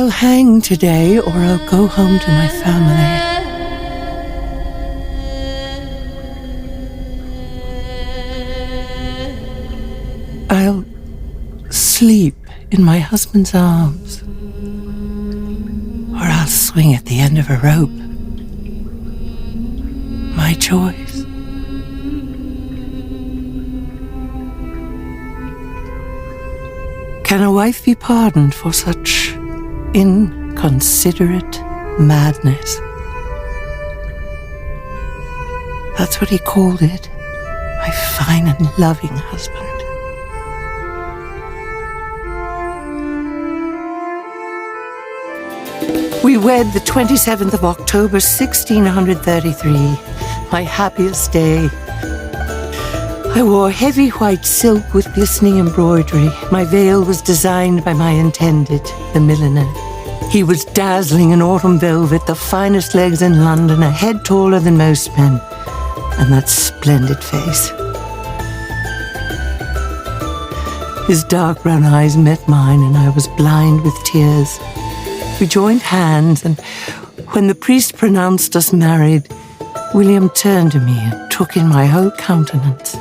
I'll hang today or I'll go home to my family. I'll sleep in my husband's arms, or I'll swing at the end of a rope. My choice. Can a wife be pardoned for such inconsiderate madness? That's what he called it, my fine and loving husband. We wed the 27th of October, 1633, my happiest day. I wore heavy white silk with glistening embroidery. My veil was designed by my intended, the milliner. He was dazzling in autumn velvet, the finest legs in London, a head taller than most men, and that splendid face. His dark brown eyes met mine, and I was blind with tears. We joined hands, and when the priest pronounced us married, William turned to me and took in my whole countenance.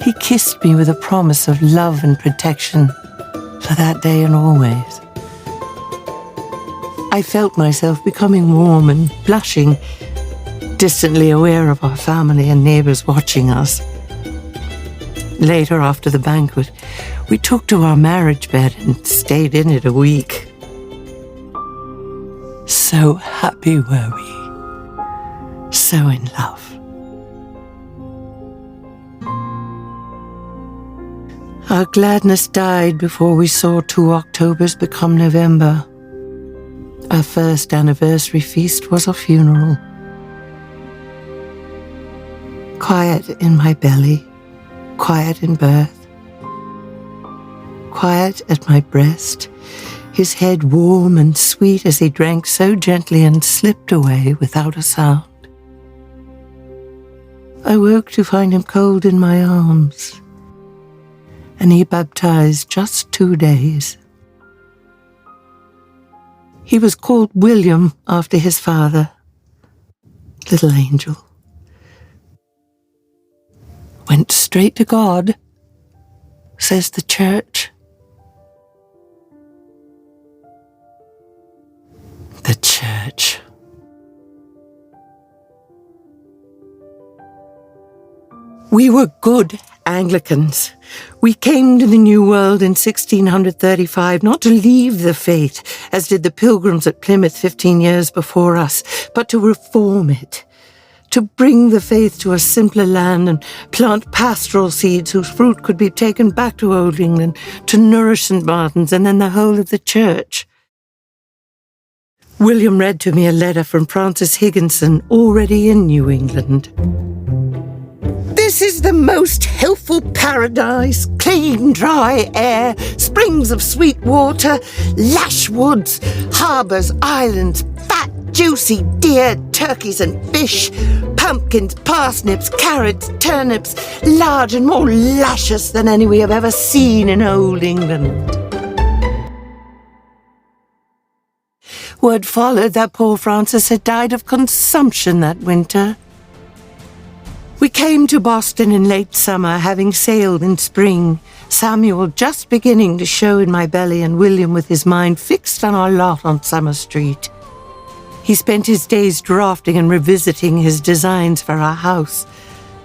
He kissed me with a promise of love and protection for that day and always. I felt myself becoming warm and blushing, distantly aware of our family and neighbors watching us. Later, after the banquet, we took to our marriage bed and stayed in it a week. So happy were we, so in love. Our gladness died before we saw 2 Octobers become November. Our first anniversary feast was a funeral. Quiet in my belly, quiet in birth, quiet at my breast, his head warm and sweet as he drank so gently and slipped away without a sound. I woke to find him cold in my arms, and he baptized just 2 days. He was called William after his father, little angel. Went straight to God, says the church. The church. We were good Anglicans. We came to the New World in 1635 not to leave the faith, as did the pilgrims at Plymouth 15 years before us, but to reform it, to bring the faith to a simpler land and plant pastoral seeds whose fruit could be taken back to Old England, to nourish St. Martin's and then the whole of the church. William read to me a letter from Francis Higginson, already in New England. This is the most healthful paradise, clean, dry air, springs of sweet water, lash woods, harbours, islands, fat, juicy deer, turkeys and fish, pumpkins, parsnips, carrots, turnips, large and more luscious than any we have ever seen in Old England. Word followed that poor Francis had died of consumption that winter. We came to Boston in late summer, having sailed in spring, Samuel just beginning to show in my belly and William with his mind fixed on our lot on Summer Street. He spent his days drafting and revisiting his designs for our house.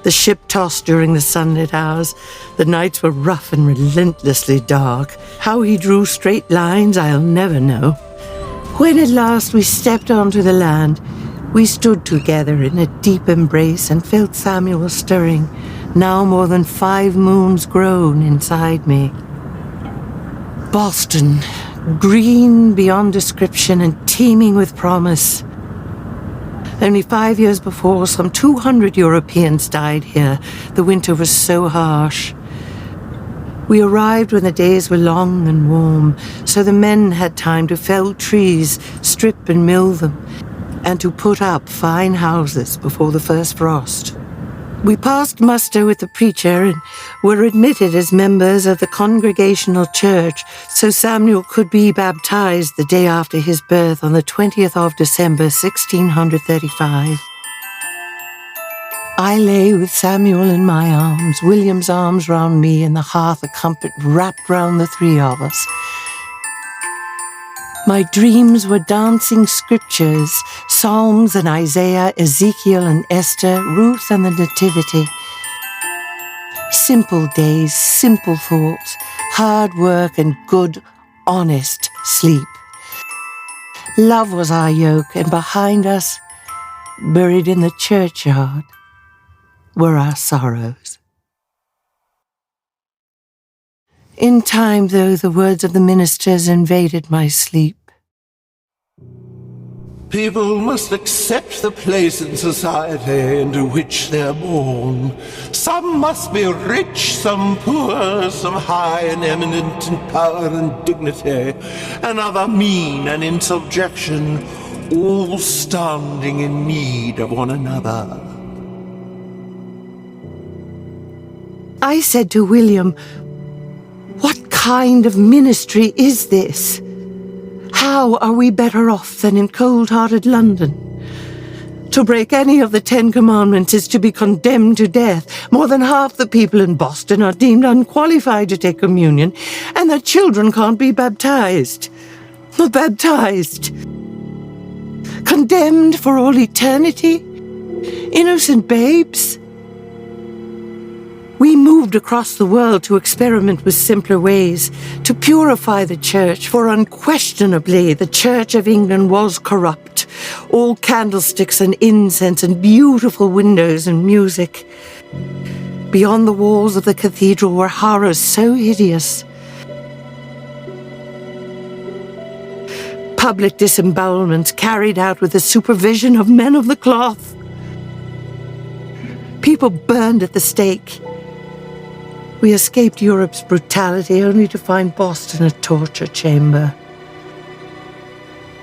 The ship tossed during the sunlit hours. The nights were rough and relentlessly dark. How he drew straight lines, I'll never know. When at last we stepped onto the land, we stood together in a deep embrace and felt Samuel stirring, now more than 5 moons grown inside me. Boston, green beyond description and teeming with promise. Only 5 years before, some 200 Europeans died here. The winter was so harsh. We arrived when the days were long and warm, so the men had time to fell trees, strip and mill them, and to put up fine houses before the first frost. We passed muster with the preacher and were admitted as members of the Congregational Church, so Samuel could be baptized the day after his birth on the 20th of December, 1635. I lay with Samuel in my arms, William's arms round me, and the hearth a comfort wrapped round the three of us. My dreams were dancing scriptures, Psalms and Isaiah, Ezekiel and Esther, Ruth and the Nativity. Simple days, simple thoughts, hard work and good, honest sleep. Love was our yoke, and behind us, buried in the churchyard, were our sorrows. In time, though, the words of the ministers invaded my sleep. People must accept the place in society into which they're born. Some must be rich, some poor, some high and eminent in power and dignity, another mean and in subjection, all standing in need of one another. I said to William, "What kind of ministry is this? How are we better off than in cold-hearted London? To break any of the 10 Commandments is to be condemned to death. More than half the people in Boston are deemed unqualified to take communion, and their children can't be baptized. Baptized. Condemned for all eternity? Innocent babes?" We moved across the world to experiment with simpler ways, to purify the church, for unquestionably the Church of England was corrupt. All candlesticks and incense and beautiful windows and music. Beyond the walls of the cathedral were horrors so hideous. Public disembowelments carried out with the supervision of men of the cloth. People burned at the stake. We escaped Europe's brutality only to find Boston a torture chamber.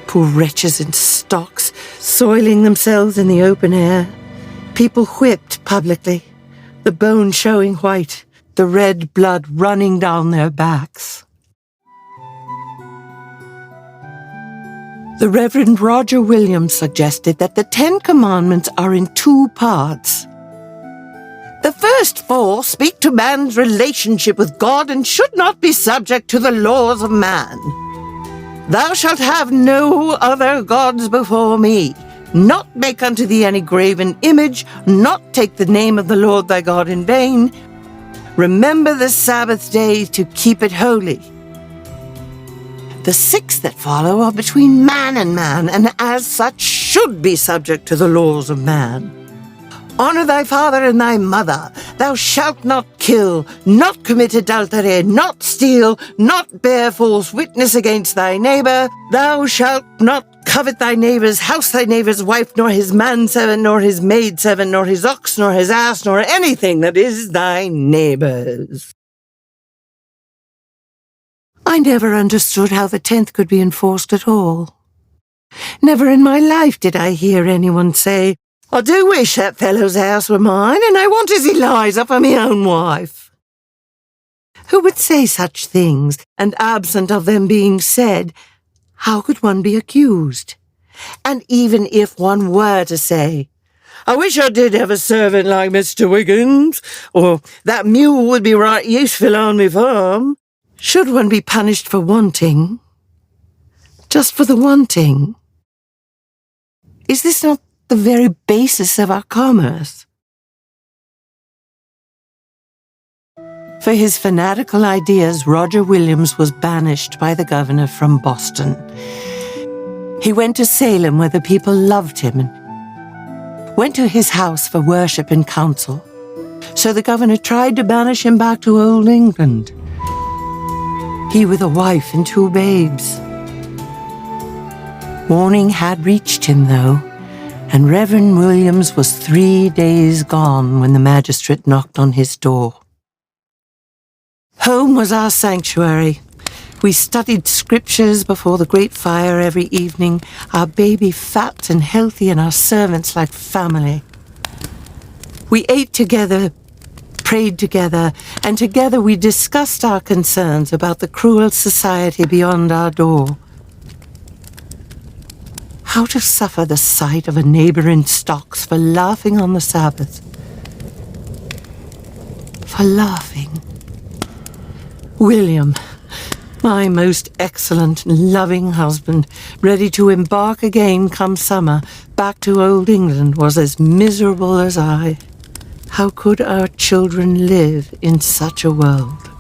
Poor wretches in stocks, soiling themselves in the open air. People whipped publicly, the bone showing white, the red blood running down their backs. The Reverend Roger Williams suggested that the 10 Commandments are in 2 parts. The first 4 speak to man's relationship with God and should not be subject to the laws of man. "Thou shalt have no other gods before me. Not make unto thee any graven image. Not take the name of the Lord thy God in vain. Remember the Sabbath day to keep it holy." The 6 that follow are between man, and as such should be subject to the laws of man. "Honor thy father and thy mother. Thou shalt not kill, not commit adultery, not steal, not bear false witness against thy neighbor. Thou shalt not covet thy neighbor's house, thy neighbor's wife, nor his manservant, nor his maidservant, nor his ox, nor his ass, nor anything that is thy neighbor's." I never understood how the 10th could be enforced at all. Never in my life did I hear anyone say, "I do wish that fellow's house were mine, and I want his Eliza for me own wife." Who would say such things, and absent of them being said, how could one be accused? And even if one were to say, "I wish I did have a servant like Mr. Wiggins," or "that mule would be right useful on me farm," should one be punished for wanting? Just for the wanting? Is this not the very basis of our commerce? For his fanatical ideas, Roger Williams was banished by the governor from Boston. He went to Salem, where the people loved him, and went to his house for worship and counsel. So the governor tried to banish him back to old England. He with a wife and 2 babes. Warning had reached him, though, and Reverend Williams was 3 days gone when the magistrate knocked on his door. Home was our sanctuary. We studied scriptures before the great fire every evening, our baby fat and healthy and our servants like family. We ate together, prayed together, and together we discussed our concerns about the cruel society beyond our door. How to suffer the sight of a neighbor in stocks for laughing on the Sabbath. For laughing. William, my most excellent, loving husband, ready to embark again come summer back to old England, was as miserable as I. How could our children live in such a world?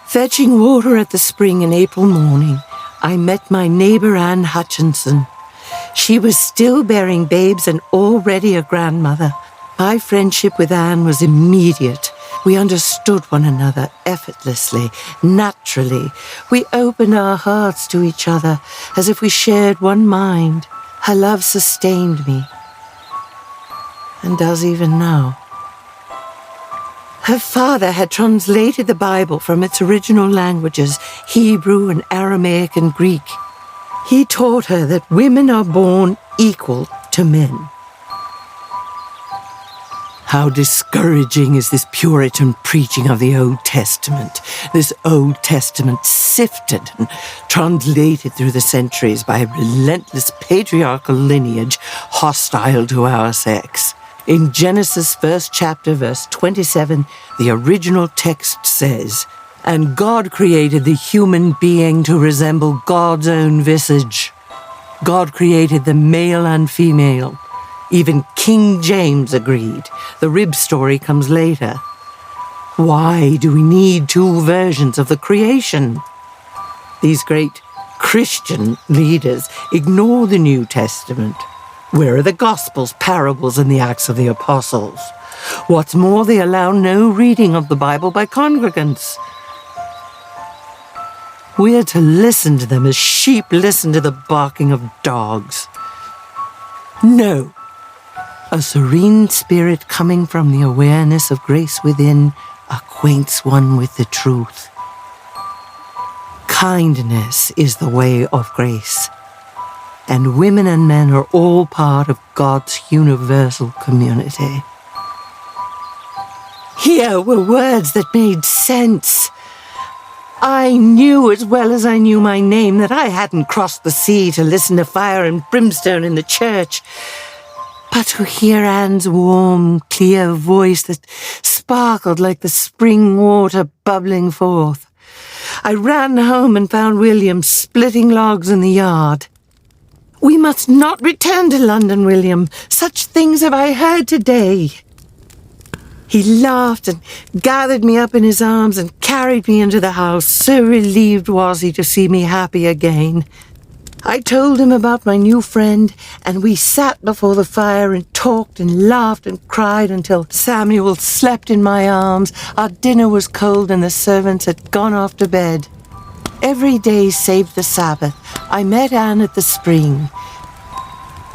Fetching water at the spring in April morning, I met my neighbor Anne Hutchinson. She was still bearing babes and already a grandmother. My friendship with Anne was immediate. We understood one another effortlessly, naturally. We opened our hearts to each other as if we shared one mind. Her love sustained me, and does even now. Her father had translated the Bible from its original languages, Hebrew and Aramaic and Greek. He taught her that women are born equal to men. How discouraging is this Puritan preaching of the Old Testament, this Old Testament sifted and translated through the centuries by a relentless patriarchal lineage hostile to our sex. In Genesis 1st chapter, verse 27, the original text says, "And God created the human being to resemble God's own visage." God created them male and female. Even King James agreed. The rib story comes later. Why do we need two versions of the creation? These great Christian leaders ignore the New Testament. Where are the Gospels, parables, and the Acts of the Apostles? What's more, they allow no reading of the Bible by congregants. We're to listen to them as sheep listen to the barking of dogs. No. A serene spirit coming from the awareness of grace within acquaints one with the truth. Kindness is the way of grace, and women and men are all part of God's universal community. Here were words that made sense. I knew as well as I knew my name that I hadn't crossed the sea to listen to fire and brimstone in the church. But to hear Anne's warm, clear voice that sparkled like the spring water bubbling forth. I ran home and found William splitting logs in the yard. "We must not return to London, William. Such things have I heard today." He laughed and gathered me up in his arms and carried me into the house. So relieved was he to see me happy again. I told him about my new friend, and we sat before the fire and talked and laughed and cried until Samuel slept in my arms. Our dinner was cold and the servants had gone off to bed. Every day save the Sabbath, I met Anne at the spring.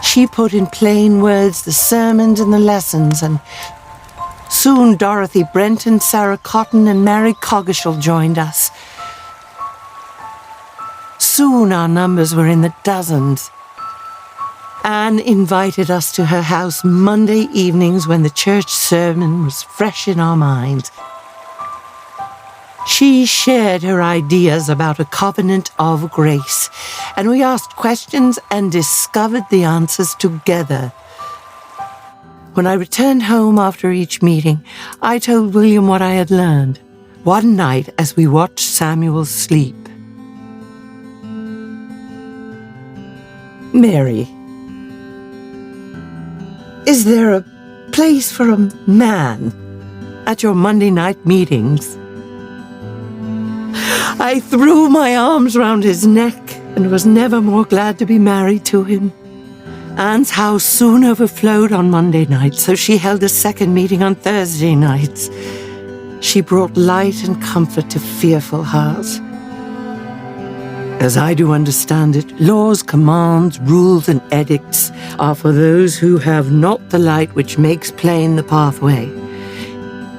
She put in plain words the sermons and the lessons, and soon Dorothy Brent and Sarah Cotton and Mary Coggeshall joined us. Soon our numbers were in the dozens. Anne invited us to her house Monday evenings when the church sermon was fresh in our minds. She shared her ideas about a covenant of grace, and we asked questions and discovered the answers together. When I returned home after each meeting, I told William what I had learned. One night as we watched Samuel sleep, "Mary, is there a place for a man at your Monday night meetings?" I threw my arms round his neck and was never more glad to be married to him. Anne's house soon overflowed on Monday night, so she held a second meeting on Thursday nights. She brought light and comfort to fearful hearts. As I do understand it, laws, commands, rules, and edicts are for those who have not the light which makes plain the pathway.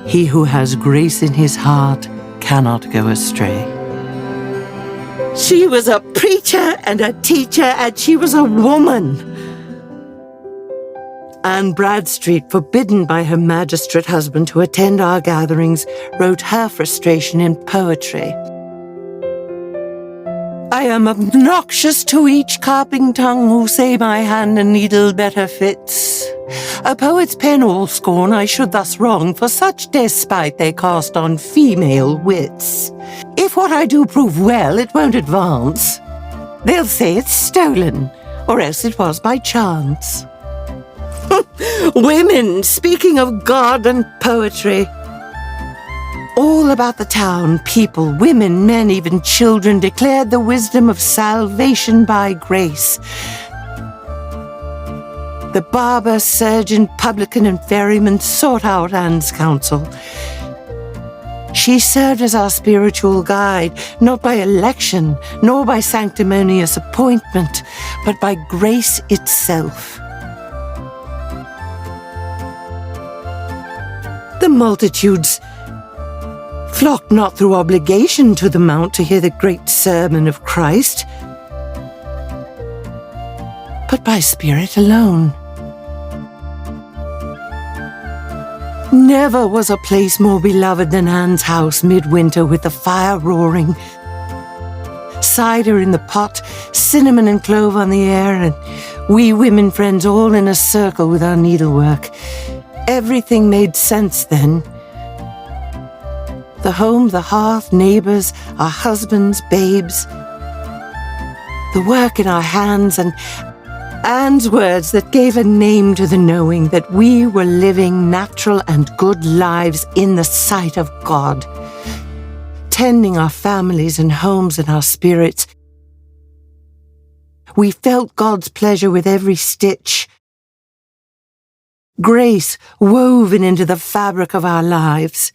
He who has grace in his heart cannot go astray. She was a preacher and a teacher, and she was a woman. Anne Bradstreet, forbidden by her magistrate husband to attend our gatherings, wrote her frustration in poetry. I am obnoxious to each carping tongue who say my hand and needle better fits. A poet's pen all scorn I should thus wrong, for such despite they cast on female wits. If what I do prove well, it won't advance. They'll say it's stolen, or else it was by chance. Women, speaking of God and poetry. All about the town, people, women, men, even children, declared the wisdom of salvation by grace. The barber, surgeon, publican, and ferryman sought out Anne's counsel. She served as our spiritual guide, not by election, nor by sanctimonious appointment, but by grace itself. The multitudes flocked not through obligation to the mount to hear the great sermon of Christ, but by spirit alone. Never was a place more beloved than Anne's house midwinter, with the fire roaring, cider in the pot, cinnamon and clove on the air, and we women friends all in a circle with our needlework. Everything made sense then. The home, the hearth, neighbors, our husbands, babes. The work in our hands, and Anne's words that gave a name to the knowing that we were living natural and good lives in the sight of God, tending our families and homes and our spirits. We felt God's pleasure with every stitch. Grace woven into the fabric of our lives.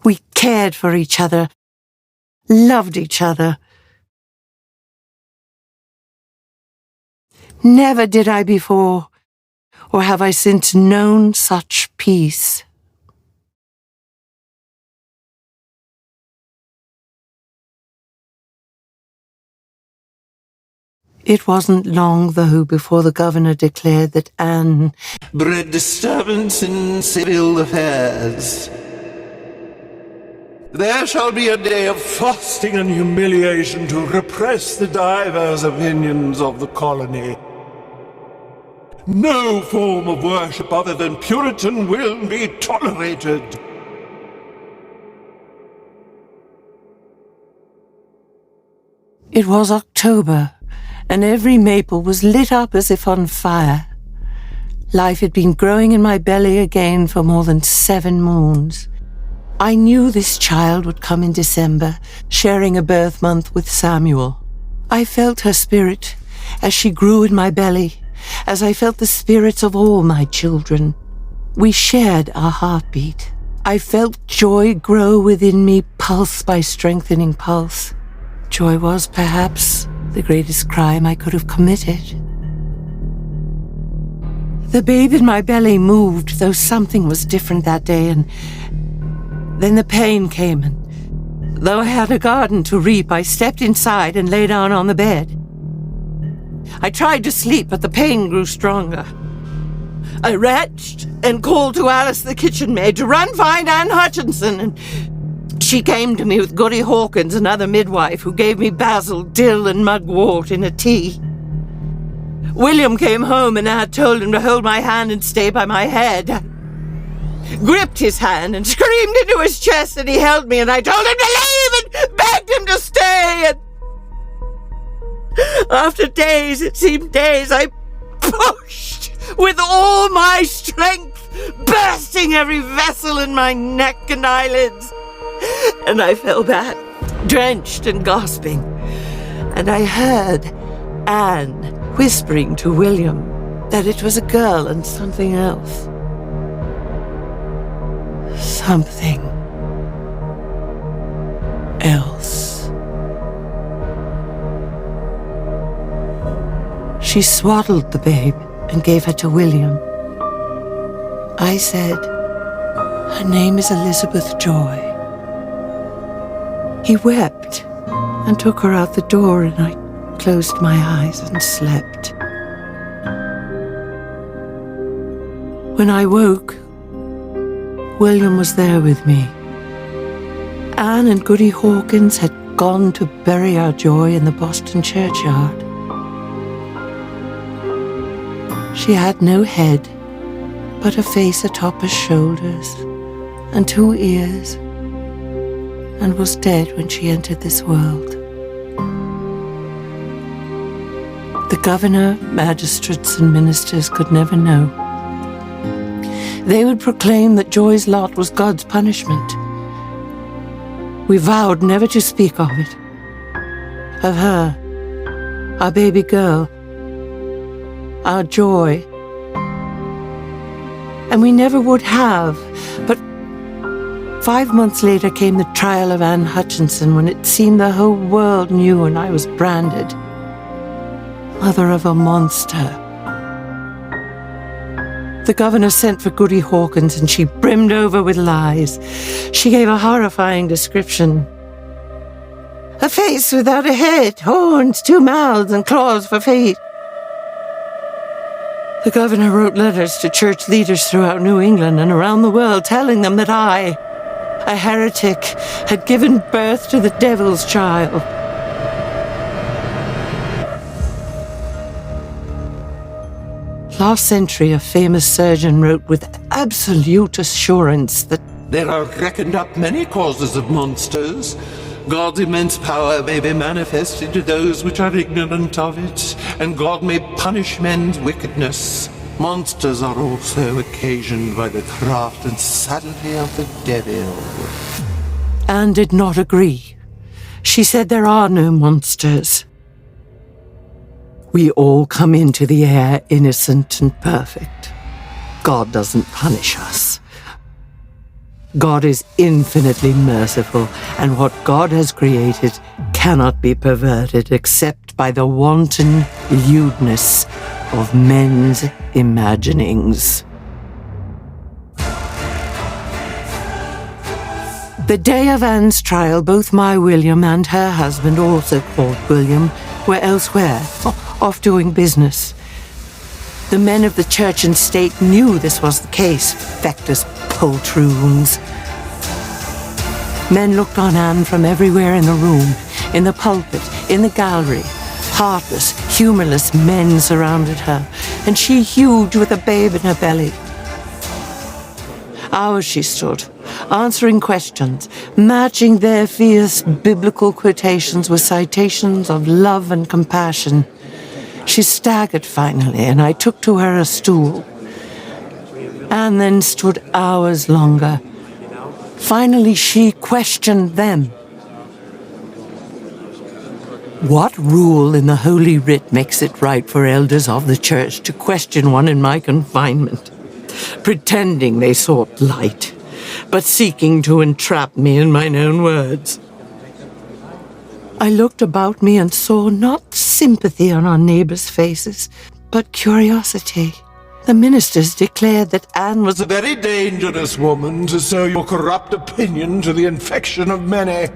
We cared for each other, loved each other. Never did I before, or have I since known such peace. It wasn't long, though, before the governor declared that Anne bred disturbance in civil affairs. There shall be a day of fasting and humiliation to repress the diverse opinions of the colony. No form of worship other than Puritan will be tolerated. It was October, and every maple was lit up as if on fire. Life had been growing in my belly again for more than 7 moons. I knew this child would come in December, sharing a birth month with Samuel. I felt her spirit as she grew in my belly, as I felt the spirits of all my children. We shared our heartbeat. I felt joy grow within me, pulse by strengthening pulse. Joy was, perhaps, the greatest crime I could have committed. The babe in my belly moved, though something was different that day, and then the pain came, and though I had a garden to reap, I stepped inside and lay down on the bed. I tried to sleep, but the pain grew stronger. I retched and called to Alice, the kitchen maid, to run find Anne Hutchinson, and she came to me with Goody Hawkins, another midwife, who gave me basil, dill, and mugwort in a tea. William came home, and I had told him to hold my hand and stay by my head. Gripped his hand and screamed into his chest, and he held me, and I told him to leave and begged him to stay. And after days, it seemed days, I pushed with all my strength, bursting every vessel in my neck and eyelids. And I fell back, drenched and gasping, and I heard Anne whispering to William that it was a girl and something else. Something else. She swaddled the babe and gave her to William. I said, "Her name is Elizabeth Joy." He wept and took her out the door, and I closed my eyes and slept. When I woke, William was there with me. Anne and Goody Hawkins had gone to bury our joy in the Boston churchyard. She had no head, but a face atop her shoulders and 2 ears, and was dead when she entered this world. The governor, magistrates, and ministers could never know. They would proclaim that Joy's lot was God's punishment. We vowed never to speak of it, of her, our baby girl, our Joy. And we never would have, but 5 months later came the trial of Anne Hutchinson, when it seemed the whole world knew and I was branded mother of a monster. The governor sent for Goody Hawkins, and she brimmed over with lies. She gave a horrifying description. A face without a head, horns, 2 mouths, and claws for feet. The governor wrote letters to church leaders throughout New England and around the world, telling them that I, a heretic, had given birth to the devil's child. Last century, a famous surgeon wrote with absolute assurance that there are reckoned up many causes of monsters. God's immense power may be manifested to those which are ignorant of it, and God may punish men's wickedness. Monsters are also occasioned by the craft and subtlety of the devil. Anne did not agree. She said there are no monsters. We all come into the air innocent and perfect. God doesn't punish us. God is infinitely merciful, and what God has created cannot be perverted except by the wanton lewdness of men's imaginings. The day of Anne's trial, both my William and her husband, also called William, were elsewhere, off doing business. The men of the church and state knew this was the case, feckless poltroons. Men looked on Anne from everywhere in the room, in the pulpit, in the gallery. Heartless, humorless men surrounded her, and she huge with a babe in her belly. Hours she stood, answering questions, matching their fierce biblical quotations with citations of love and compassion. She staggered finally, and I took to her a stool. Anne then stood hours longer. Finally, she questioned them. What rule in the Holy Writ makes it right for elders of the church to question one in my confinement, pretending they sought light, but seeking to entrap me in mine own words? I looked about me and saw not sympathy on our neighbors' faces, but curiosity. The ministers declared that Anne was a very dangerous woman to sow your corrupt opinion to the infection of many.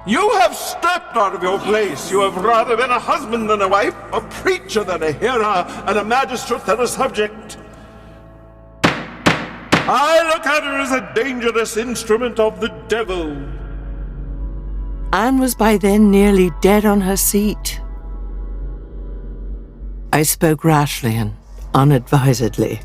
You have stepped out of your place. You have rather been a husband than a wife, a preacher than a hearer, and a magistrate than a subject. I look at her as a dangerous instrument of the devil. Anne was by then nearly dead on her seat. I spoke rashly and unadvisedly.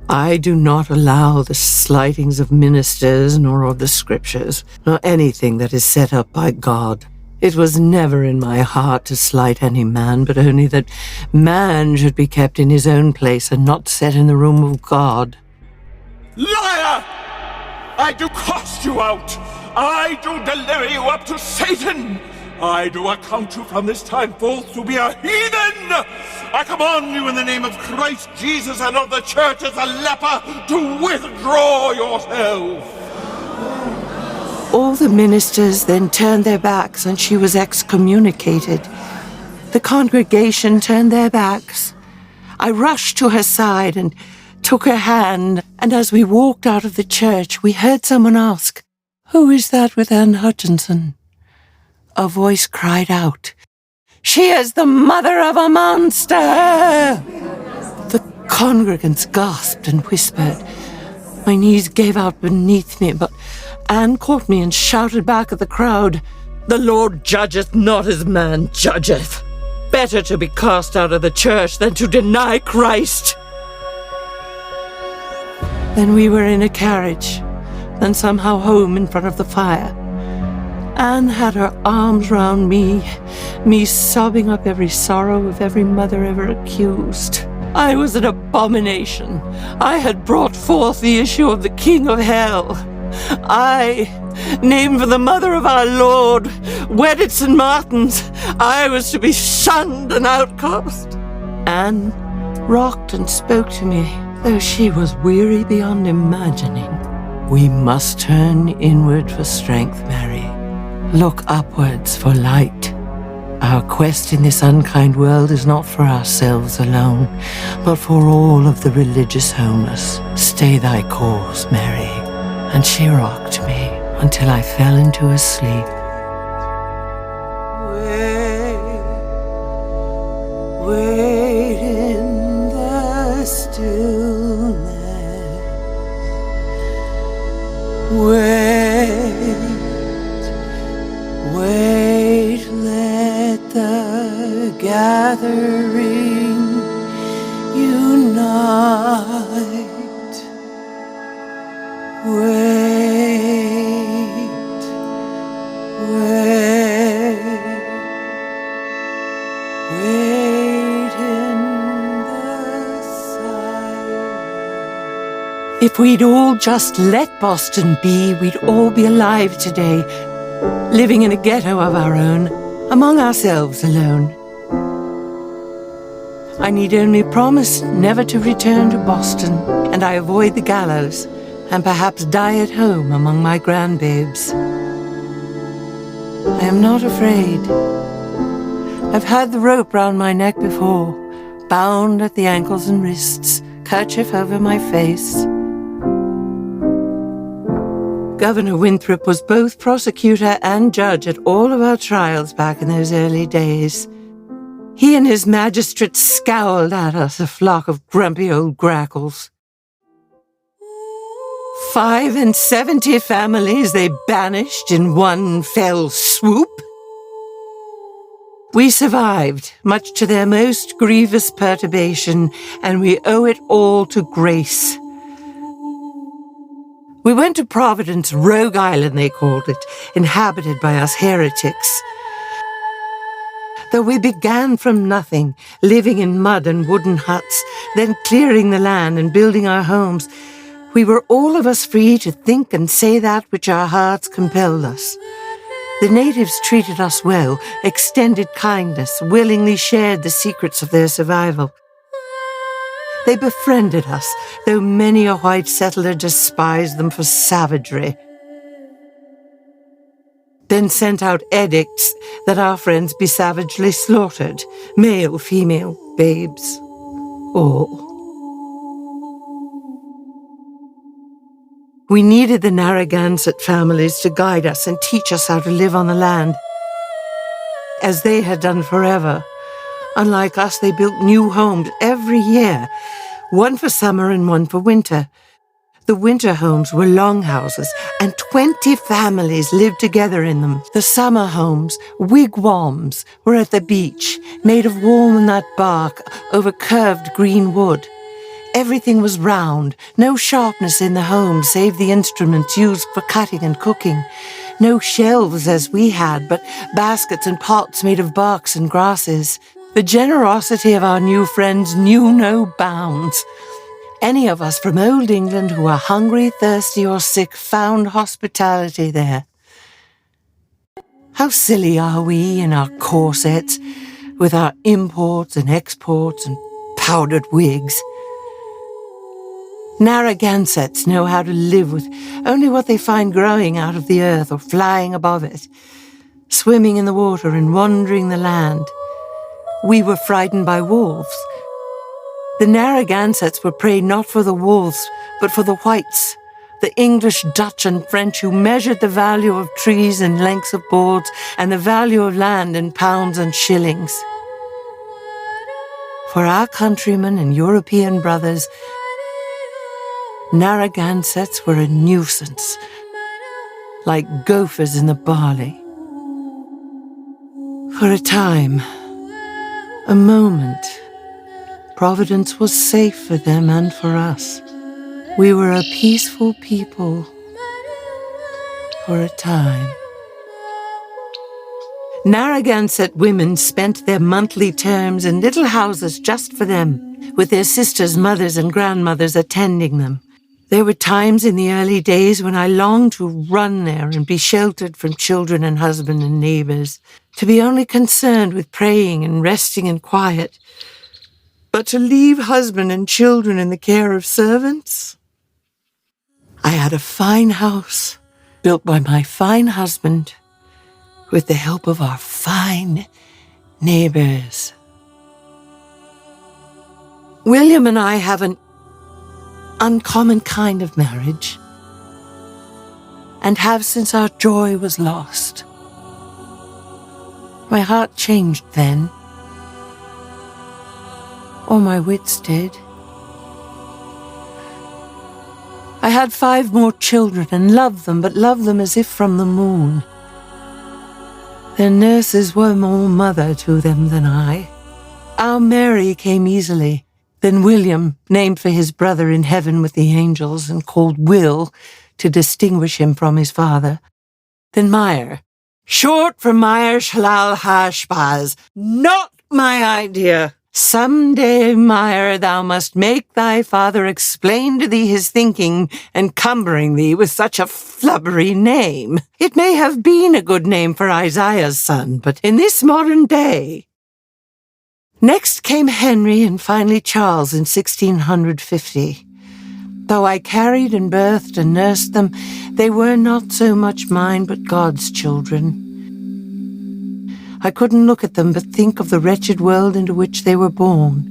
I do not allow the slightings of ministers, nor of the scriptures, nor anything that is set up by God. It was never in my heart to slight any man, but only that man should be kept in his own place and not set in the room of God. Liar! I do cast you out! I do deliver you up to Satan! I do account you from this time forth to be a heathen! I command you in the name of Christ Jesus and of the church as a leper to withdraw yourself! All the ministers then turned their backs, and she was excommunicated. The congregation turned their backs. I rushed to her side and took her hand, and as we walked out of the church, we heard someone ask, "Who is that with Anne Hutchinson?" A voice cried out, "She is the mother of a monster!" The congregants gasped and whispered. My knees gave out beneath me, but Anne caught me and shouted back at the crowd, "The Lord judgeth not as man judgeth. Better to be cast out of the church than to deny Christ." Then we were in a carriage, then somehow home in front of the fire. Anne had her arms round me sobbing up every sorrow of every mother ever accused. I was an abomination. I had brought forth the issue of the King of Hell. I, named for the mother of our Lord, wed at St. Martin's. I was to be shunned and outcast. Anne rocked and spoke to me, though she was weary beyond imagining. We must turn inward for strength, Mary. Look upwards for light. Our quest in this unkind world is not for ourselves alone, but for all of the religious homeless. Stay thy course, Mary. And she rocked me until I fell into a sleep. Wait in the stillness. Wait, let the gathering unite. Wait in the silence. If we'd all just let Boston be, we'd all be alive today, living in a ghetto of our own, among ourselves alone. I need only promise never to return to Boston, and I avoid the gallows, and perhaps die at home among my grandbabes. I am not afraid. I've had the rope round my neck before, bound at the ankles and wrists, kerchief over my face. Governor Winthrop was both prosecutor and judge at all of our trials back in those early days. He and his magistrates scowled at us, a flock of grumpy old grackles. 75 families they banished in one fell swoop. We survived, much to their most grievous perturbation, and we owe it all to grace. We went to Providence Rhode Island, they called it, inhabited by us heretics. Though we began from nothing, living in mud and wooden huts, then clearing the land and building our homes, we were all of us free to think and say that which our hearts compelled us. The natives treated us well, extended kindness, willingly shared the secrets of their survival. They befriended us, though many a white settler despised them for savagery. Then sent out edicts that our friends be savagely slaughtered, male, female, babes, all. We needed the Narragansett families to guide us and teach us how to live on the land, as they had done forever. Unlike us, they built new homes every year, one for summer and one for winter. The winter homes were longhouses, and 20 families lived together in them. The summer homes, wigwams, were at the beach, made of walnut bark over curved green wood. Everything was round, no sharpness in the home save the instruments used for cutting and cooking. No shelves as we had, but baskets and pots made of barks and grasses. The generosity of our new friends knew no bounds. Any of us from old England who were hungry, thirsty, or sick found hospitality there. How silly are we in our corsets, with our imports and exports and powdered wigs. Narragansetts know how to live with only what they find growing out of the earth or flying above it, swimming in the water and wandering the land. We were frightened by wolves. The Narragansetts were prey not for the wolves, but for the whites, the English, Dutch, and French who measured the value of trees in lengths of boards and the value of land in pounds and shillings. For our countrymen and European brothers, Narragansetts were a nuisance, like gophers in the barley. For a time, a moment, Providence was safe for them and for us. We were a peaceful people for a time. Narragansett women spent their monthly terms in little houses just for them, with their sisters, mothers, and grandmothers attending them. There were times in the early days when I longed to run there and be sheltered from children and husband and neighbors, to be only concerned with praying and resting in quiet. But to leave husband and children in the care of servants? I had a fine house, built by my fine husband, with the help of our fine neighbors. William and I have an uncommon kind of marriage, and have since our joy was lost. My heart changed then, or my wits did. I had 5 more children and loved them, but loved them as if from the moon. Their nurses were more mother to them than I. Our Mary came easily. Then William, named for his brother in heaven with the angels and called Will to distinguish him from his father. Then Meyer, short for Meyer Shalal Hashbaz, not my idea. Some day, Meyer, thou must make thy father explain to thee his thinking, encumbering thee with such a flubbery name. It may have been a good name for Isaiah's son, but in this modern day. Next came Henry and finally Charles in 1650. Though I carried and birthed and nursed them, they were not so much mine but God's children. I couldn't look at them but think of the wretched world into which they were born.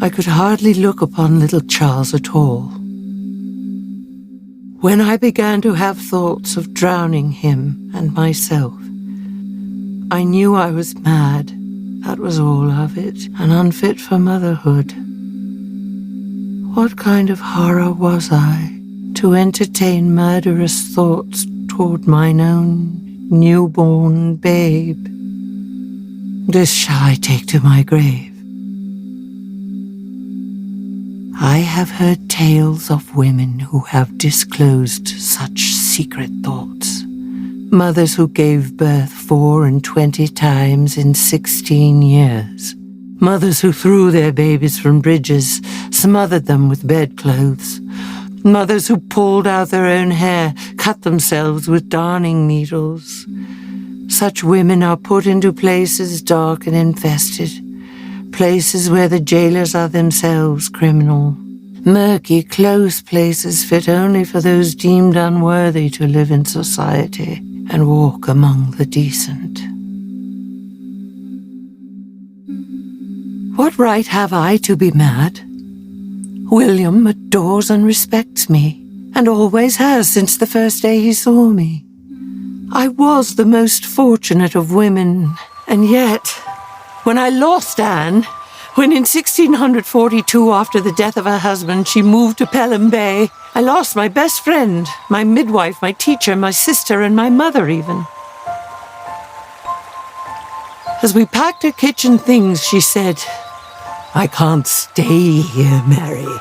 I could hardly look upon little Charles at all. When I began to have thoughts of drowning him and myself, I knew I was mad. That was all of it, and unfit for motherhood. What kind of horror was I to entertain murderous thoughts toward mine own newborn babe? This shall I take to my grave. I have heard tales of women who have disclosed such secret thoughts. Mothers who gave birth 24 times in 16 years. Mothers who threw their babies from bridges, smothered them with bedclothes. Mothers who pulled out their own hair, cut themselves with darning needles. Such women are put into places dark and infested, places where the jailers are themselves criminal. Murky, close places fit only for those deemed unworthy to live in society and walk among the decent. What right have I to be mad? William adores and respects me, and always has since the first day he saw me. I was the most fortunate of women, and yet, when I lost Anne, when in 1642, after the death of her husband, she moved to Pelham Bay, I lost my best friend, my midwife, my teacher, my sister, and my mother even. As we packed her kitchen things, she said, "I can't stay here, Mary.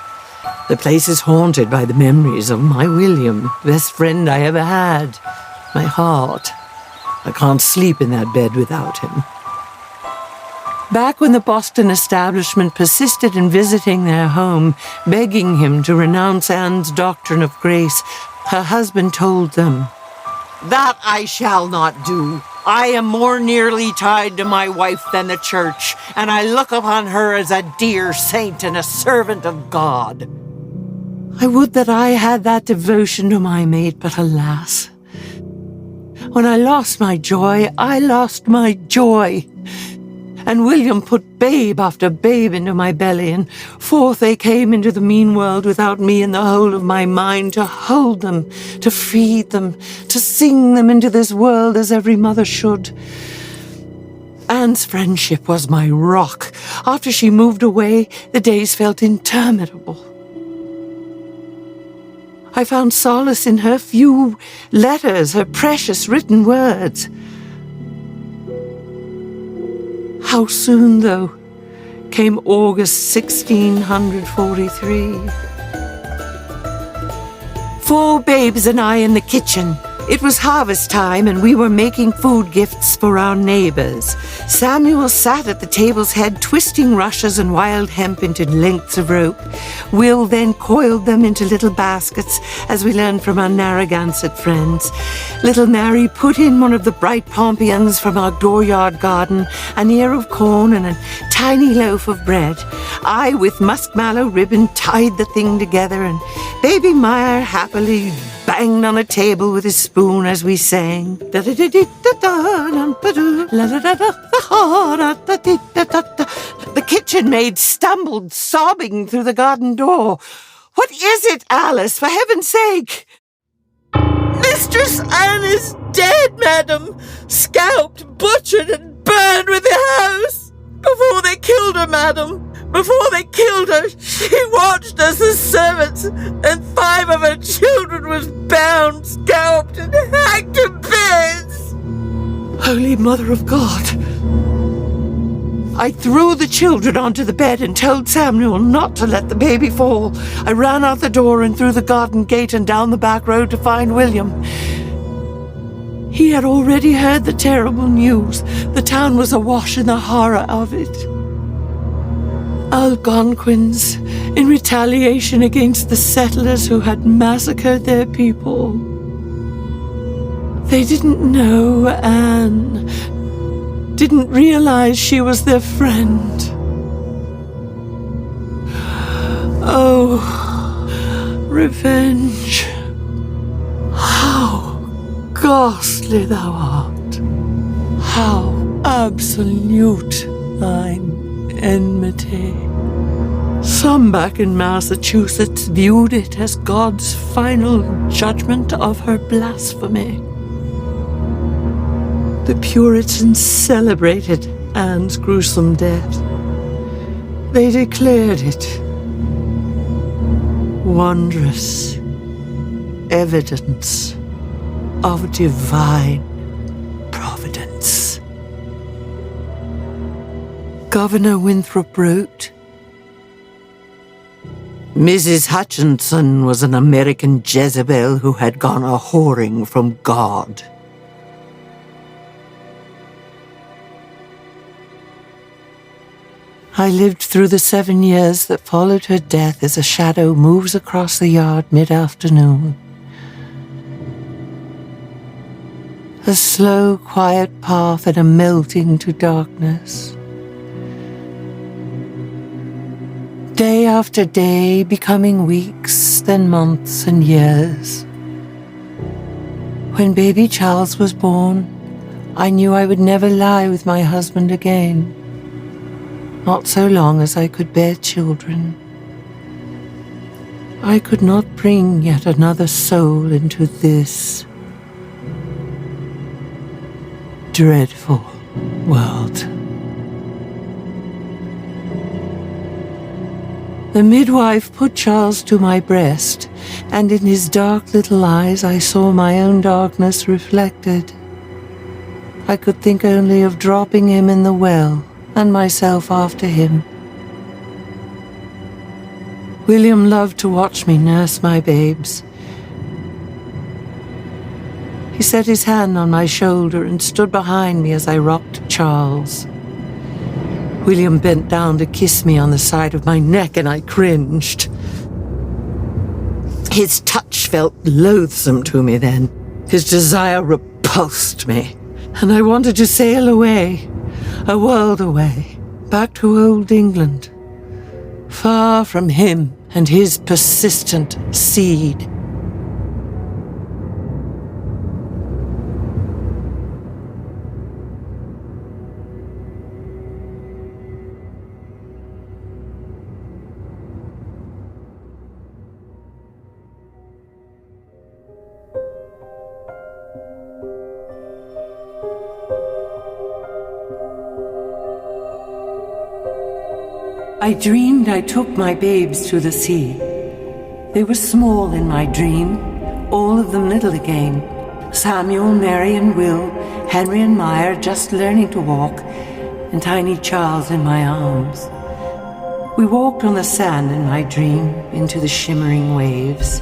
The place is haunted by the memories of my William, best friend I ever had, my heart. I can't sleep in that bed without him." Back when the Boston establishment persisted in visiting their home, begging him to renounce Anne's doctrine of grace, her husband told them, "That I shall not do. I am more nearly tied to my wife than the church, and I look upon her as a dear saint and a servant of God." I would that I had that devotion to my mate, but alas, when I lost my joy, I lost my joy. And William put babe after babe into my belly, and forth they came into the mean world without me in the whole of my mind to hold them, to feed them, to sing them into this world as every mother should. Anne's friendship was my rock. After she moved away, the days felt interminable. I found solace in her few letters, her precious written words. How soon, though, came August 1643. 4 babes and I in the kitchen. It was harvest time, and we were making food gifts for our neighbors. Samuel sat at the table's head, twisting rushes and wild hemp into lengths of rope. Will then coiled them into little baskets, as we learned from our Narragansett friends. Little Mary put in one of the bright pompions from our dooryard garden, an ear of corn and a tiny loaf of bread. I, with muskmallow ribbon, tied the thing together, and Baby Meyer happily banged on a table with his spoon as we sang. The kitchen maid stumbled, sobbing through the garden door. "What is it, Alice, for heaven's sake?" "Mistress Anne is dead, madam. Scalped, butchered, and burned with the house. Before they killed her, madam. Before they killed her, she watched us as servants, and 5 of her children was bound, scalped, and hacked to bits." Holy Mother of God! I threw the children onto the bed and told Samuel not to let the baby fall. I ran out the door and through the garden gate and down the back road to find William. He had already heard the terrible news. The town was awash in the horror of it. Algonquins, in retaliation against the settlers who had massacred their people. They didn't know Anne, didn't realize she was their friend. Oh, revenge. How ghastly thou art. How absolute thine enmity. Some back in Massachusetts viewed it as God's final judgment of her blasphemy. The Puritans celebrated Anne's gruesome death. They declared it wondrous evidence of divine providence. Governor Winthrop wrote, "Mrs. Hutchinson was an American Jezebel who had gone a-whoring from God." I lived through the 7 years that followed her death as a shadow moves across the yard mid-afternoon. A slow, quiet path and a melting to darkness. Day after day, becoming weeks, then months and years. When baby Charles was born, I knew I would never lie with my husband again. Not so long as I could bear children. I could not bring yet another soul into this dreadful world. The midwife put Charles to my breast, and in his dark little eyes I saw my own darkness reflected. I could think only of dropping him in the well, and myself after him. William loved to watch me nurse my babes. He set his hand on my shoulder and stood behind me as I rocked Charles. William bent down to kiss me on the side of my neck, and I cringed. His touch felt loathsome to me then. His desire repulsed me, and I wanted to sail away. A world away, back to old England, far from him and his persistent seed. I dreamed I took my babes to the sea. They were small in my dream, all of them little again. Samuel, Mary and Will, Henry and Meyer just learning to walk, and tiny Charles in my arms. We walked on the sand in my dream, into the shimmering waves.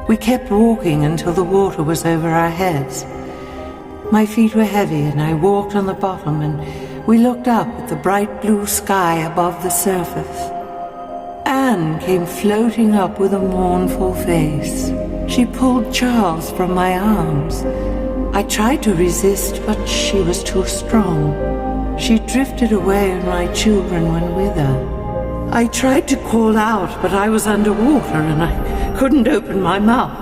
We kept walking until the water was over our heads. My feet were heavy and I walked on the bottom, and we looked up at the bright blue sky above the surface. Anne came floating up with a mournful face. She pulled Charles from my arms. I tried to resist, but she was too strong. She drifted away and my children went with her. I tried to call out, but I was underwater and I couldn't open my mouth.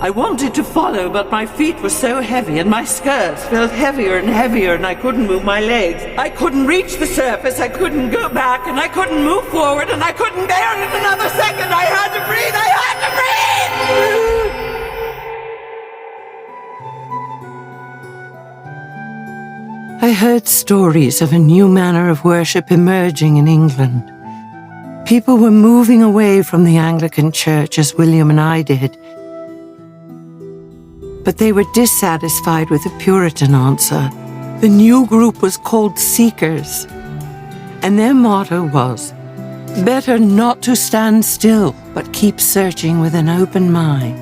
I wanted to follow, but my feet were so heavy and my skirts felt heavier and heavier and I couldn't move my legs. I couldn't reach the surface, I couldn't go back, and I couldn't move forward, and I couldn't bear it another second. I had to breathe, I had to breathe! I heard stories of a new manner of worship emerging in England. People were moving away from the Anglican Church as William and I did. But they were dissatisfied with the Puritan answer. The new group was called Seekers, and their motto was, better not to stand still, but keep searching with an open mind.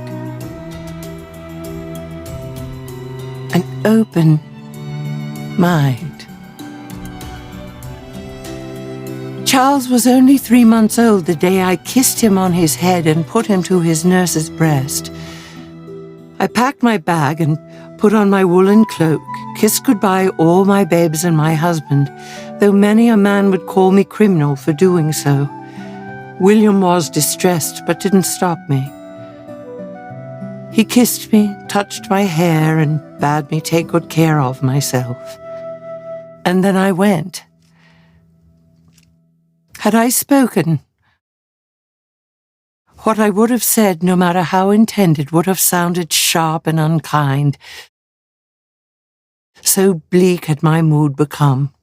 An open mind. Charles was only 3 months old the day I kissed him on his head and put him to his nurse's breast. I packed my bag and put on my woolen cloak, kissed goodbye all my babes and my husband, though many a man would call me criminal for doing so. William was distressed, but didn't stop me. He kissed me, touched my hair, and bade me take good care of myself. And then I went. Had I spoken, what I would have said, no matter how intended, would have sounded sharp and unkind. So bleak had my mood become.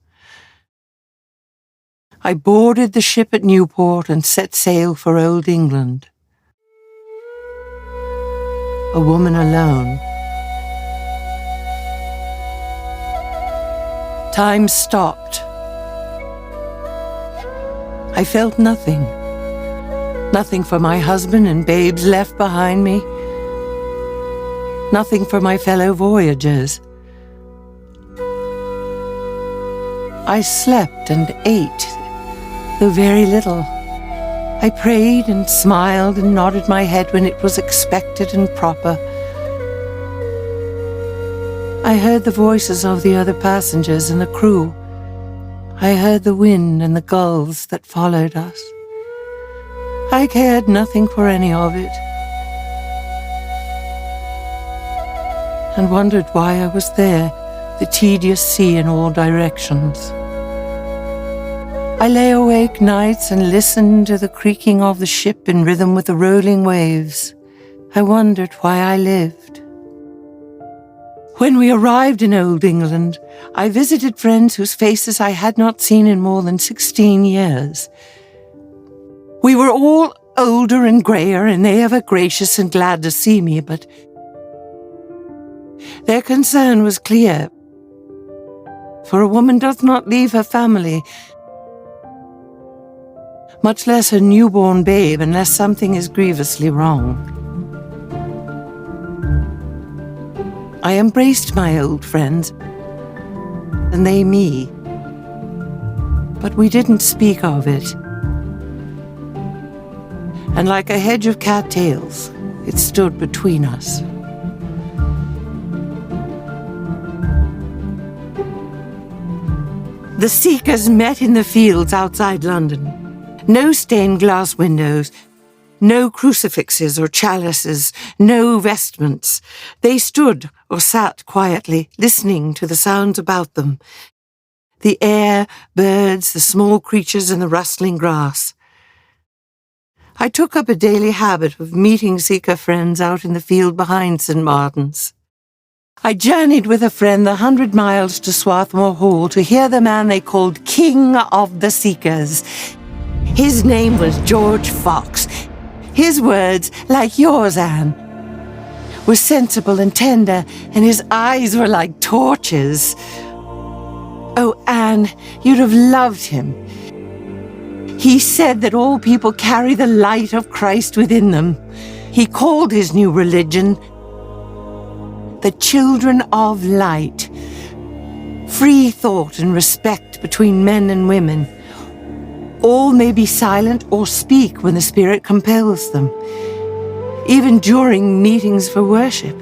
I boarded the ship at Newport and set sail for Old England. A woman alone. Time stopped. I felt nothing. Nothing for my husband and babes left behind me. Nothing for my fellow voyagers. I slept and ate, though very little. I prayed and smiled and nodded my head when it was expected and proper. I heard the voices of the other passengers and the crew. I heard the wind and the gulls that followed us. I cared nothing for any of it, and wondered why I was there, the tedious sea in all directions. I lay awake nights and listened to the creaking of the ship in rhythm with the rolling waves. I wondered why I lived. When we arrived in Old England, I visited friends whose faces I had not seen in more than 16 years. We were all older and grayer, and they ever gracious and glad to see me, but their concern was clear. For a woman doth not leave her family, much less her newborn babe, unless something is grievously wrong. I embraced my old friends, and they me, but we didn't speak of it. And like a hedge of cattails, it stood between us. The Seekers met in the fields outside London. No stained glass windows, no crucifixes or chalices, no vestments. They stood or sat quietly, listening to the sounds about them. The air, birds, the small creatures, and the rustling grass. I took up a daily habit of meeting Seeker friends out in the field behind St. Martin's. I journeyed with a friend the 100 miles to Swarthmore Hall to hear the man they called King of the Seekers. His name was George Fox. His words, like yours, Anne, were sensible and tender, and his eyes were like torches. Oh, Anne, you'd have loved him. He said that all people carry the light of Christ within them. He called his new religion the Children of Light. Free thought and respect between men and women. All may be silent or speak when the Spirit compels them, even during meetings for worship.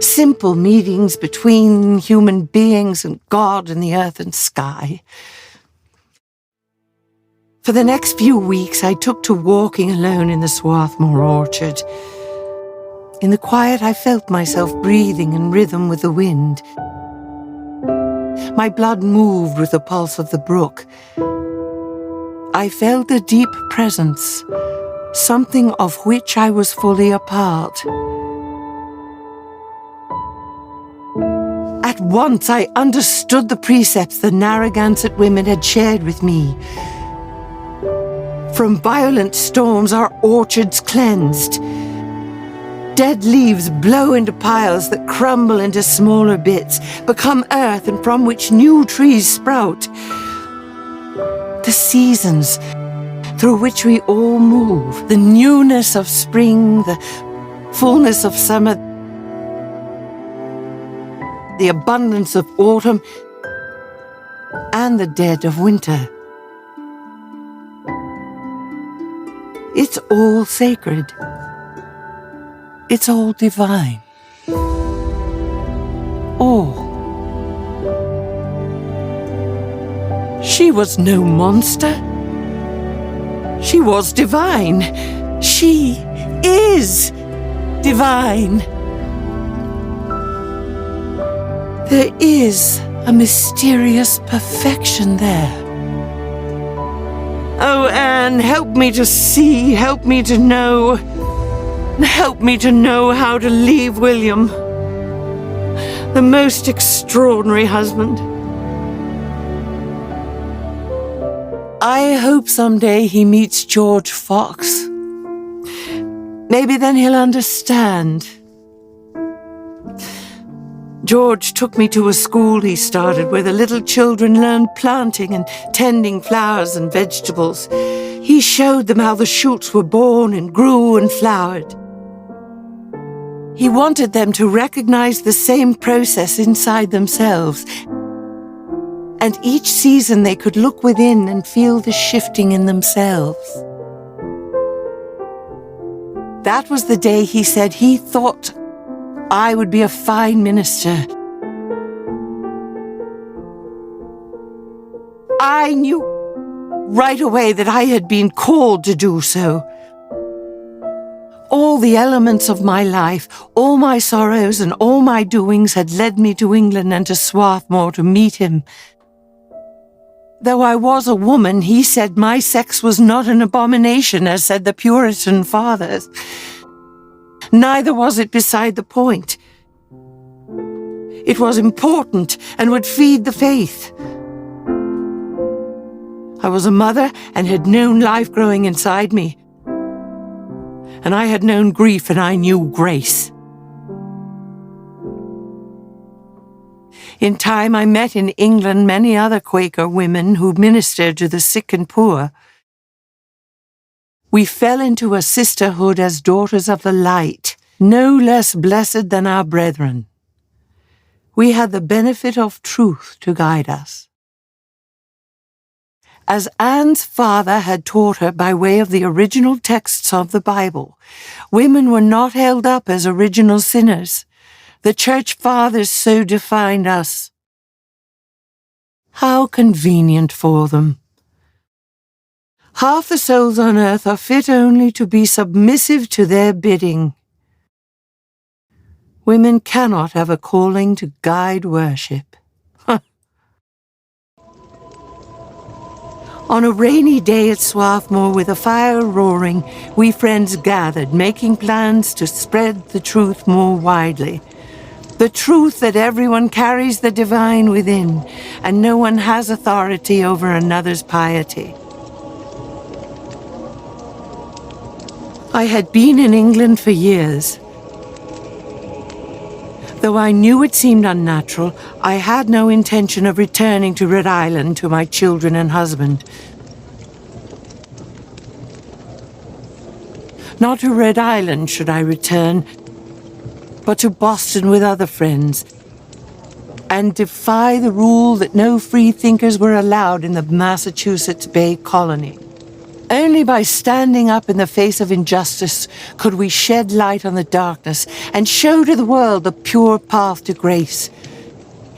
Simple meetings between human beings and God and the earth and sky. For the next few weeks, I took to walking alone in the Swarthmore orchard. In the quiet, I felt myself breathing in rhythm with the wind. My blood moved with the pulse of the brook. I felt a deep presence, something of which I was fully a part. At once, I understood the precepts the Narragansett women had shared with me. From violent storms, our orchards cleansed. Dead leaves blow into piles that crumble into smaller bits, become earth, and from which new trees sprout. The seasons through which we all move, the newness of spring, the fullness of summer, the abundance of autumn, and the dead of winter. It's all sacred. It's all divine. Oh. She was no monster. She was divine. She is divine. There is a mysterious perfection there. Oh, Anne, help me to see, help me to know. Help me to know how to leave William, the most extraordinary husband. I hope someday he meets George Fox. Maybe then he'll understand. George took me to a school he started where the little children learned planting and tending flowers and vegetables. He showed them how the shoots were born and grew and flowered. He wanted them to recognize the same process inside themselves. And each season they could look within and feel the shifting in themselves. That was the day he said he thought I would be a fine minister. I knew right away that I had been called to do so. All the elements of my life, all my sorrows and all my doings had led me to England and to Swarthmore to meet him. Though I was a woman, he said my sex was not an abomination, as said the Puritan fathers. Neither was it beside the point. It was important and would feed the faith. I was a mother and had known life growing inside me. And I had known grief and I knew grace. In time, I met in England many other Quaker women who ministered to the sick and poor. We fell into a sisterhood as daughters of the light, no less blessed than our brethren. We had the benefit of truth to guide us. As Anne's father had taught her by way of the original texts of the Bible, women were not held up as original sinners. The church fathers so defined us. How convenient for them. Half the souls on earth are fit only to be submissive to their bidding. Women cannot have a calling to guide worship. On a rainy day at Swarthmore, with a fire roaring, we friends gathered, making plans to spread the truth more widely. The truth that everyone carries the divine within, and no one has authority over another's piety. I had been in England for years. Though I knew it seemed unnatural, I had no intention of returning to Rhode Island to my children and husband. Not to Rhode Island should I return, but to Boston with other friends, and defy the rule that no free thinkers were allowed in the Massachusetts Bay Colony. Only by standing up in the face of injustice could we shed light on the darkness and show to the world the pure path to grace.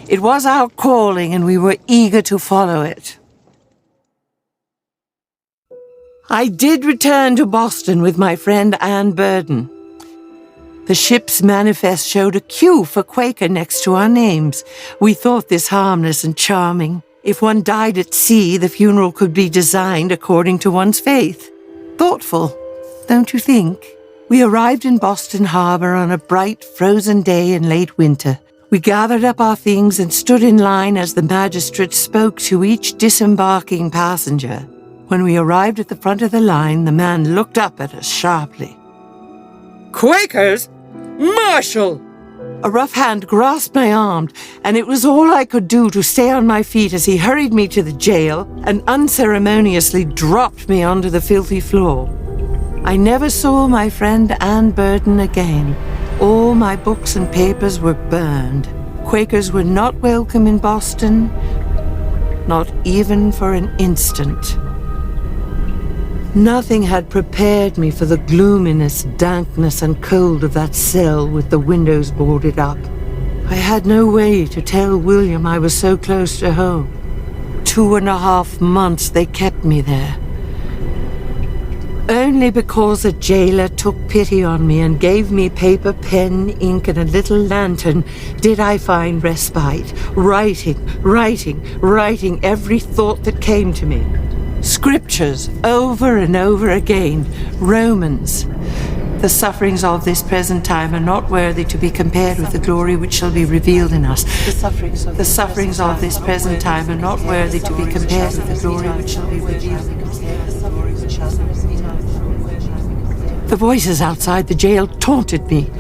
It was our calling, and we were eager to follow it. I did return to Boston with my friend Anne Burden. The ship's manifest showed a Q for Quaker next to our names. We thought this harmless and charming. If one died at sea, the funeral could be designed according to one's faith. Thoughtful, don't you think? We arrived in Boston Harbor on a bright, frozen day in late winter. We gathered up our things and stood in line as the magistrate spoke to each disembarking passenger. When we arrived at the front of the line, the man looked up at us sharply. "Quakers? Marshal!" A rough hand grasped my arm, and it was all I could do to stay on my feet as he hurried me to the jail and unceremoniously dropped me onto the filthy floor. I never saw my friend Anne Burden again. All my books and papers were burned. Quakers were not welcome in Boston, not even for an instant. Nothing had prepared me for the gloominess, dankness, and cold of that cell with the windows boarded up. I had no way to tell William I was so close to home. 2.5 months they kept me there. Only because a jailer took pity on me and gave me paper, pen, ink, and a little lantern did I find respite, writing every thought that came to me. Scriptures over and over again. Romans. The sufferings of this present time are not worthy to be compared with the glory which shall be revealed in us. The sufferings of this present time are not worthy to be compared with the glory which shall be revealed in us. The voices outside the jail taunted me.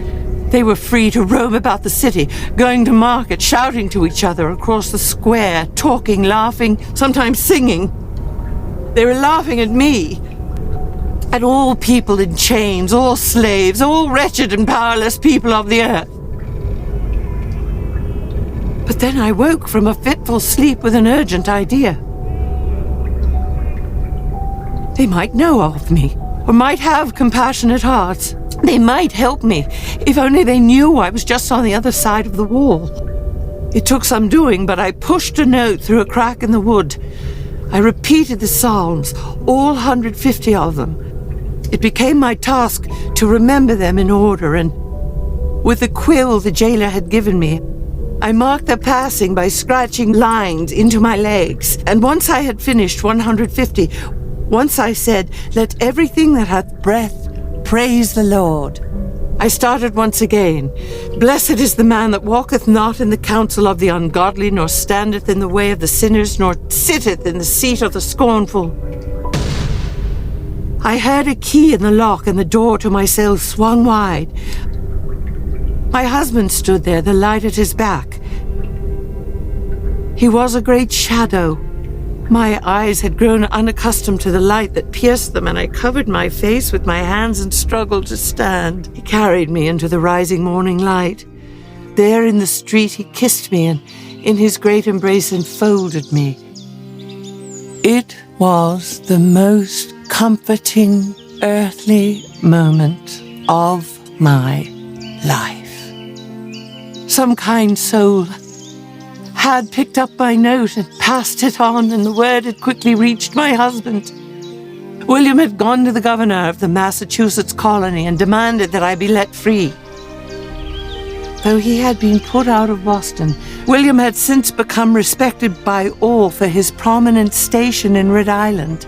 They were free to roam about the city, going to market, shouting to each other across the square, talking, laughing, sometimes singing. They were laughing at me, at all people in chains, all slaves, all wretched and powerless people of the earth. But then I woke from a fitful sleep with an urgent idea. They might know of me, or might have compassionate hearts. They might help me, if only they knew I was just on the other side of the wall. It took some doing, but I pushed a note through a crack in the wood. I repeated the Psalms, all 150 of them. It became my task to remember them in order, and with the quill the jailer had given me, I marked their passing by scratching lines into my legs. And once I had finished 150, once I said, "Let everything that hath breath praise the Lord," I started once again. "Blessed is the man that walketh not in the counsel of the ungodly, nor standeth in the way of the sinners, nor sitteth in the seat of the scornful." I heard a key in the lock, and the door to my cell swung wide. My husband stood there, the light at his back. He was a great shadow. My eyes had grown unaccustomed to the light that pierced them, and I covered my face with my hands and struggled to stand. He carried me into the rising morning light. There in the street he kissed me, and in his great embrace enfolded me. It was the most comforting earthly moment of my life. Some kind soul had picked up my note and passed it on, and the word had quickly reached my husband. William had gone to the governor of the Massachusetts colony and demanded that I be let free. Though he had been put out of Boston, William had since become respected by all for his prominent station in Rhode Island.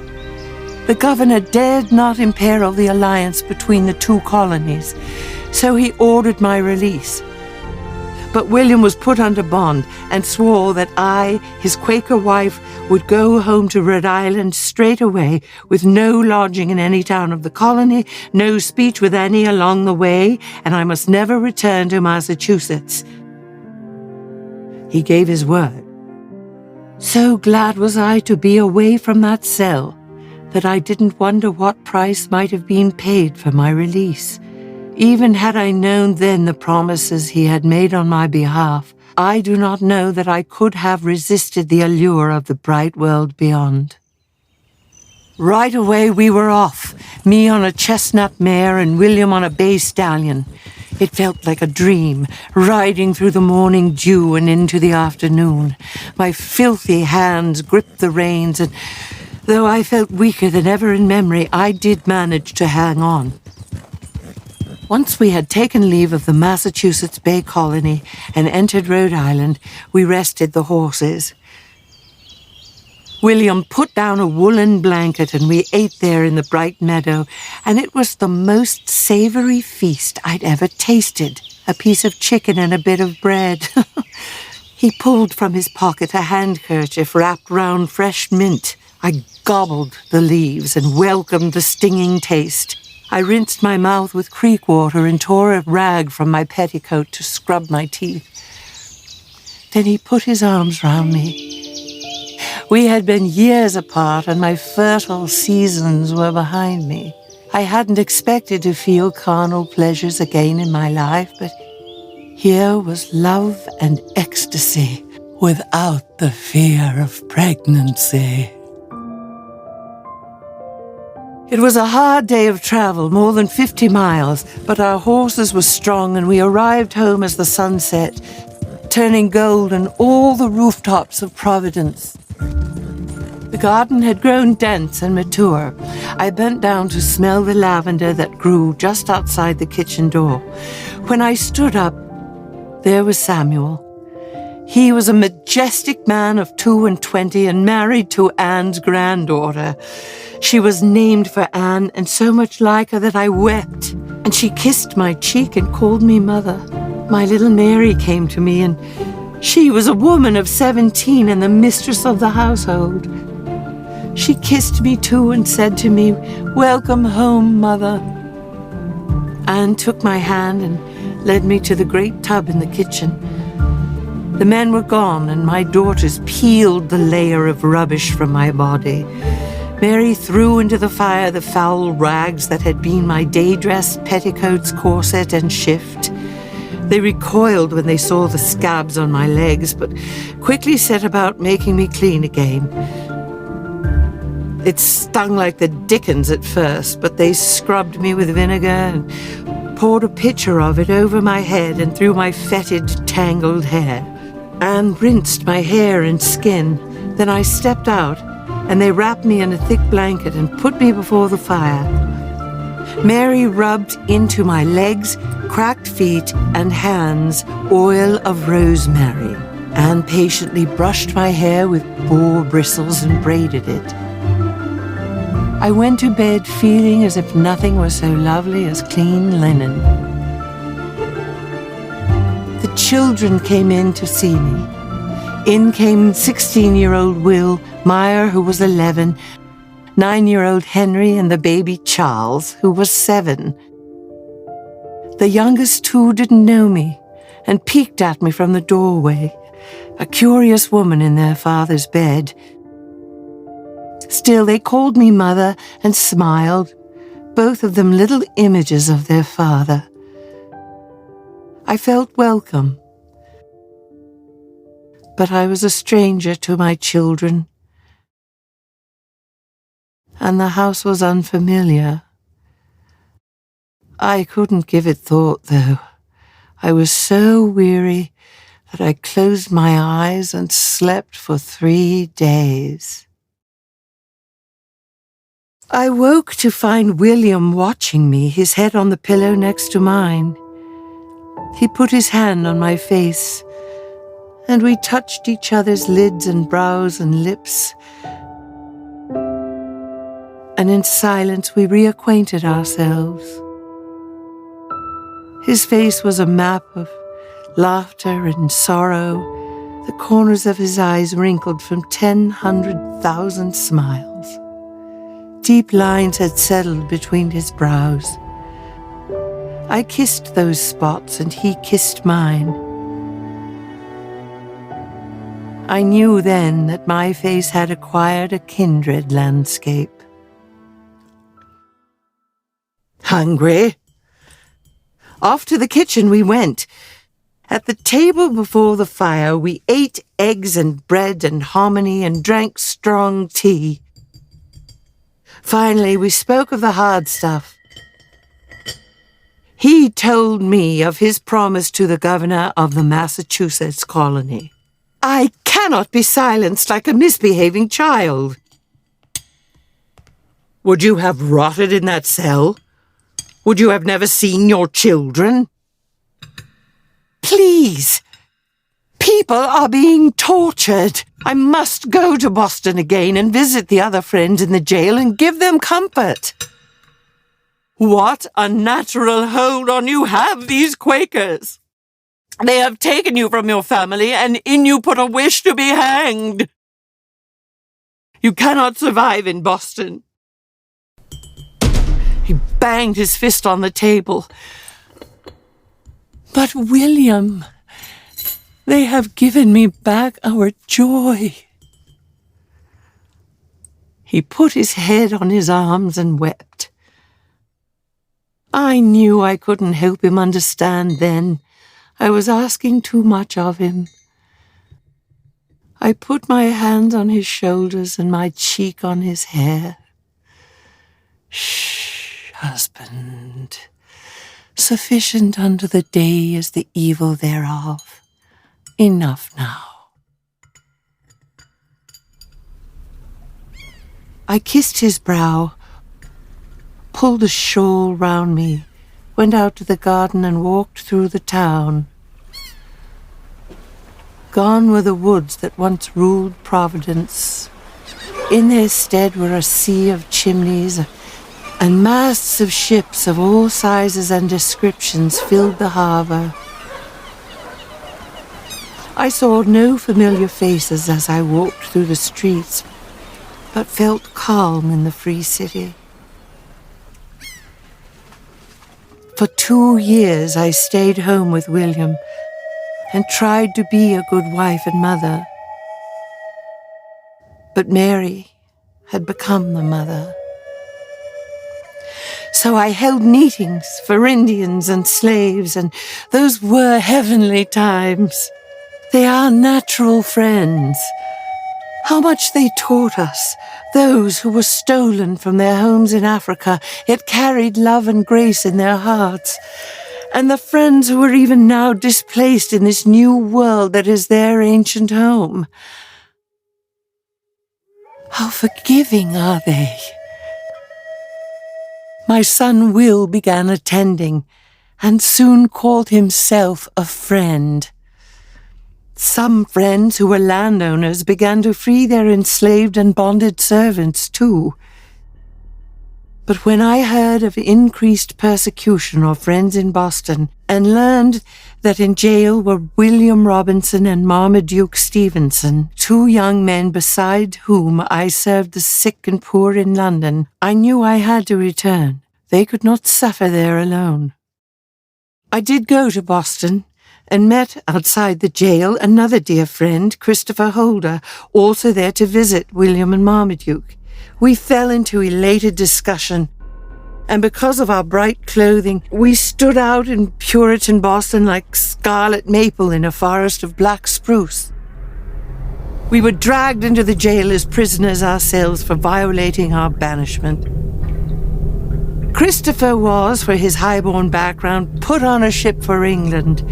The governor dared not imperil the alliance between the two colonies, so he ordered my release. But William was put under bond and swore that I, his Quaker wife, would go home to Rhode Island straight away, with no lodging in any town of the colony, no speech with any along the way, and I must never return to Massachusetts. He gave his word. So glad was I to be away from that cell that I didn't wonder what price might have been paid for my release. Even had I known then the promises he had made on my behalf, I do not know that I could have resisted the allure of the bright world beyond. Right away we were off, me on a chestnut mare and William on a bay stallion. It felt like a dream, riding through the morning dew and into the afternoon. My filthy hands gripped the reins, and though I felt weaker than ever in memory, I did manage to hang on. Once we had taken leave of the Massachusetts Bay Colony and entered Rhode Island, we rested the horses. William put down a woolen blanket and we ate there in the bright meadow, and it was the most savory feast I'd ever tasted. A piece of chicken and a bit of bread. He pulled from his pocket a handkerchief wrapped round fresh mint. I gobbled the leaves and welcomed the stinging taste. I rinsed my mouth with creek water and tore a rag from my petticoat to scrub my teeth. Then he put his arms round me. We had been years apart, and my fertile seasons were behind me. I hadn't expected to feel carnal pleasures again in my life, but here was love and ecstasy without the fear of pregnancy. It was a hard day of travel, more than 50 miles, but our horses were strong and we arrived home as the sun set, turning gold on all the rooftops of Providence. The garden had grown dense and mature. I bent down to smell the lavender that grew just outside the kitchen door. When I stood up, there was Samuel. He was a majestic man of 22 and married to Anne's granddaughter. She was named for Anne and so much like her that I wept, and she kissed my cheek and called me mother. My little Mary came to me, and she was a woman of 17 and the mistress of the household. She kissed me too and said to me, "Welcome home, mother." Anne took my hand and led me to the great tub in the kitchen. The men were gone, and my daughters peeled the layer of rubbish from my body. Mary threw into the fire the foul rags that had been my day dress, petticoats, corset, and shift. They recoiled when they saw the scabs on my legs, but quickly set about making me clean again. It stung like the dickens at first, but they scrubbed me with vinegar and poured a pitcher of it over my head and through my fetid, tangled hair. Anne rinsed my hair and skin. Then I stepped out, and they wrapped me in a thick blanket and put me before the fire. Mary rubbed into my legs, cracked feet, and hands oil of rosemary. Anne patiently brushed my hair with boar bristles and braided it. I went to bed feeling as if nothing was so lovely as clean linen. The children came in to see me. In came 16-year-old Will Meyer, who was 11, 9-year-old Henry, and the baby Charles, who was 7. The youngest two didn't know me and peeked at me from the doorway, a curious woman in their father's bed. Still, they called me mother and smiled, both of them little images of their father. I felt welcome, but I was a stranger to my children, and the house was unfamiliar. I couldn't give it thought, though. I was so weary that I closed my eyes and slept for 3 days. I woke to find William watching me, his head on the pillow next to mine. He put his hand on my face, and we touched each other's lids and brows and lips. And in silence we reacquainted ourselves. His face was a map of laughter and sorrow, the corners of his eyes wrinkled from 100,000 smiles. Deep lines had settled between his brows. I kissed those spots and he kissed mine. I knew then that my face had acquired a kindred landscape. Hungry? Off to the kitchen we went. At the table before the fire, we ate eggs and bread and hominy and drank strong tea. Finally, we spoke of the hard stuff. He told me of his promise to the governor of the Massachusetts colony. I cannot be silenced like a misbehaving child. Would you have rotted in that cell? Would you have never seen your children? Please! People are being tortured. I must go to Boston again and visit the other friends in the jail and give them comfort. What unnatural hold on you have these Quakers! They have taken you from your family and in you put a wish to be hanged. You cannot survive in Boston. He banged his fist on the table. But William, they have given me back our joy. He put his head on his arms and wept. I knew I couldn't help him understand then. I was asking too much of him. I put my hand on his shoulders and my cheek on his hair. Shh, husband. Sufficient unto the day is the evil thereof. Enough now. I kissed his brow, pulled a shawl round me, went out to the garden and walked through the town. Gone were the woods that once ruled Providence. In their stead were a sea of chimneys, and masts of ships of all sizes and descriptions filled the harbor. I saw no familiar faces as I walked through the streets, but felt calm in the free city. For 2 years I stayed home with William and tried to be a good wife and mother. But Mary had become the mother. So I held meetings for Indians and slaves, and those were heavenly times. They are natural friends. How much they taught us, those who were stolen from their homes in Africa, yet carried love and grace in their hearts, and the friends who are even now displaced in this new world that is their ancient home. How forgiving are they? My son Will began attending, and soon called himself a friend. Some friends who were landowners began to free their enslaved and bonded servants too. But when I heard of increased persecution of friends in Boston, and learned that in jail were William Robinson and Marmaduke Stevenson, 2 young men beside whom I served the sick and poor in London, I knew I had to return. They could not suffer there alone. I did go to Boston, and met outside the jail another dear friend, Christopher Holder, also there to visit William and Marmaduke. We fell into elated discussion, and because of our bright clothing, we stood out in Puritan Boston like scarlet maple in a forest of black spruce. We were dragged into the jail as prisoners ourselves for violating our banishment. Christopher was, for his highborn background, put on a ship for England.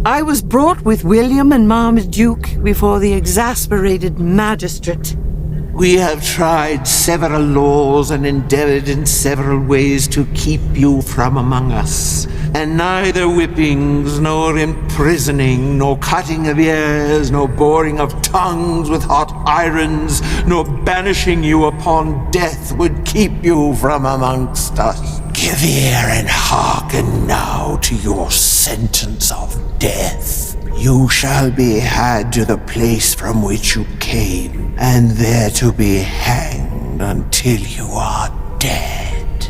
I was brought with William and Marmaduke before the exasperated magistrate. We have tried several laws and endeavored in several ways to keep you from among us. and neither whippings, nor imprisoning, nor cutting of ears, nor boring of tongues with hot irons, nor banishing you upon death would keep you from amongst us. Give ear and hearken now to your sentence of death. You shall be had to the place from which you came, and there to be hanged until you are dead.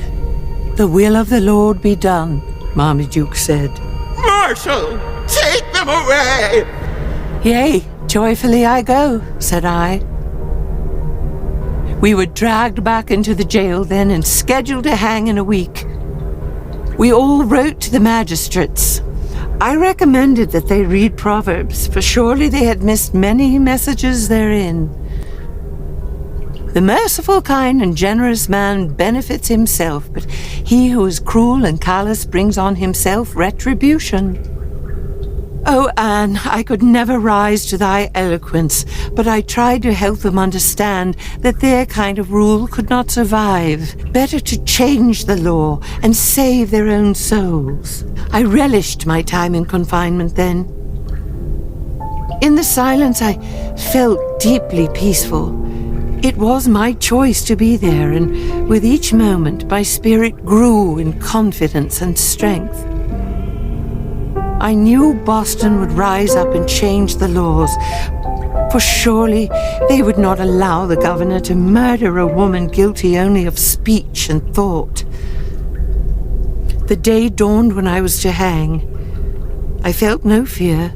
The will of the Lord be done, Marmaduke said. Marshal, take them away! Yea, joyfully I go, said I. We were dragged back into the jail then and scheduled to hang in a week. We all wrote to the magistrates. I recommended that they read Proverbs, for surely they had missed many messages therein. The merciful, kind, and generous man benefits himself, but he who is cruel and callous brings on himself retribution. Oh, Anne, I could never rise to thy eloquence, but I tried to help them understand that their kind of rule could not survive. Better to change the law and save their own souls. I relished my time in confinement then. In the silence, I felt deeply peaceful. It was my choice to be there, and with each moment, my spirit grew in confidence and strength. I knew Boston would rise up and change the laws, for surely they would not allow the governor to murder a woman guilty only of speech and thought. The day dawned when I was to hang. I felt no fear.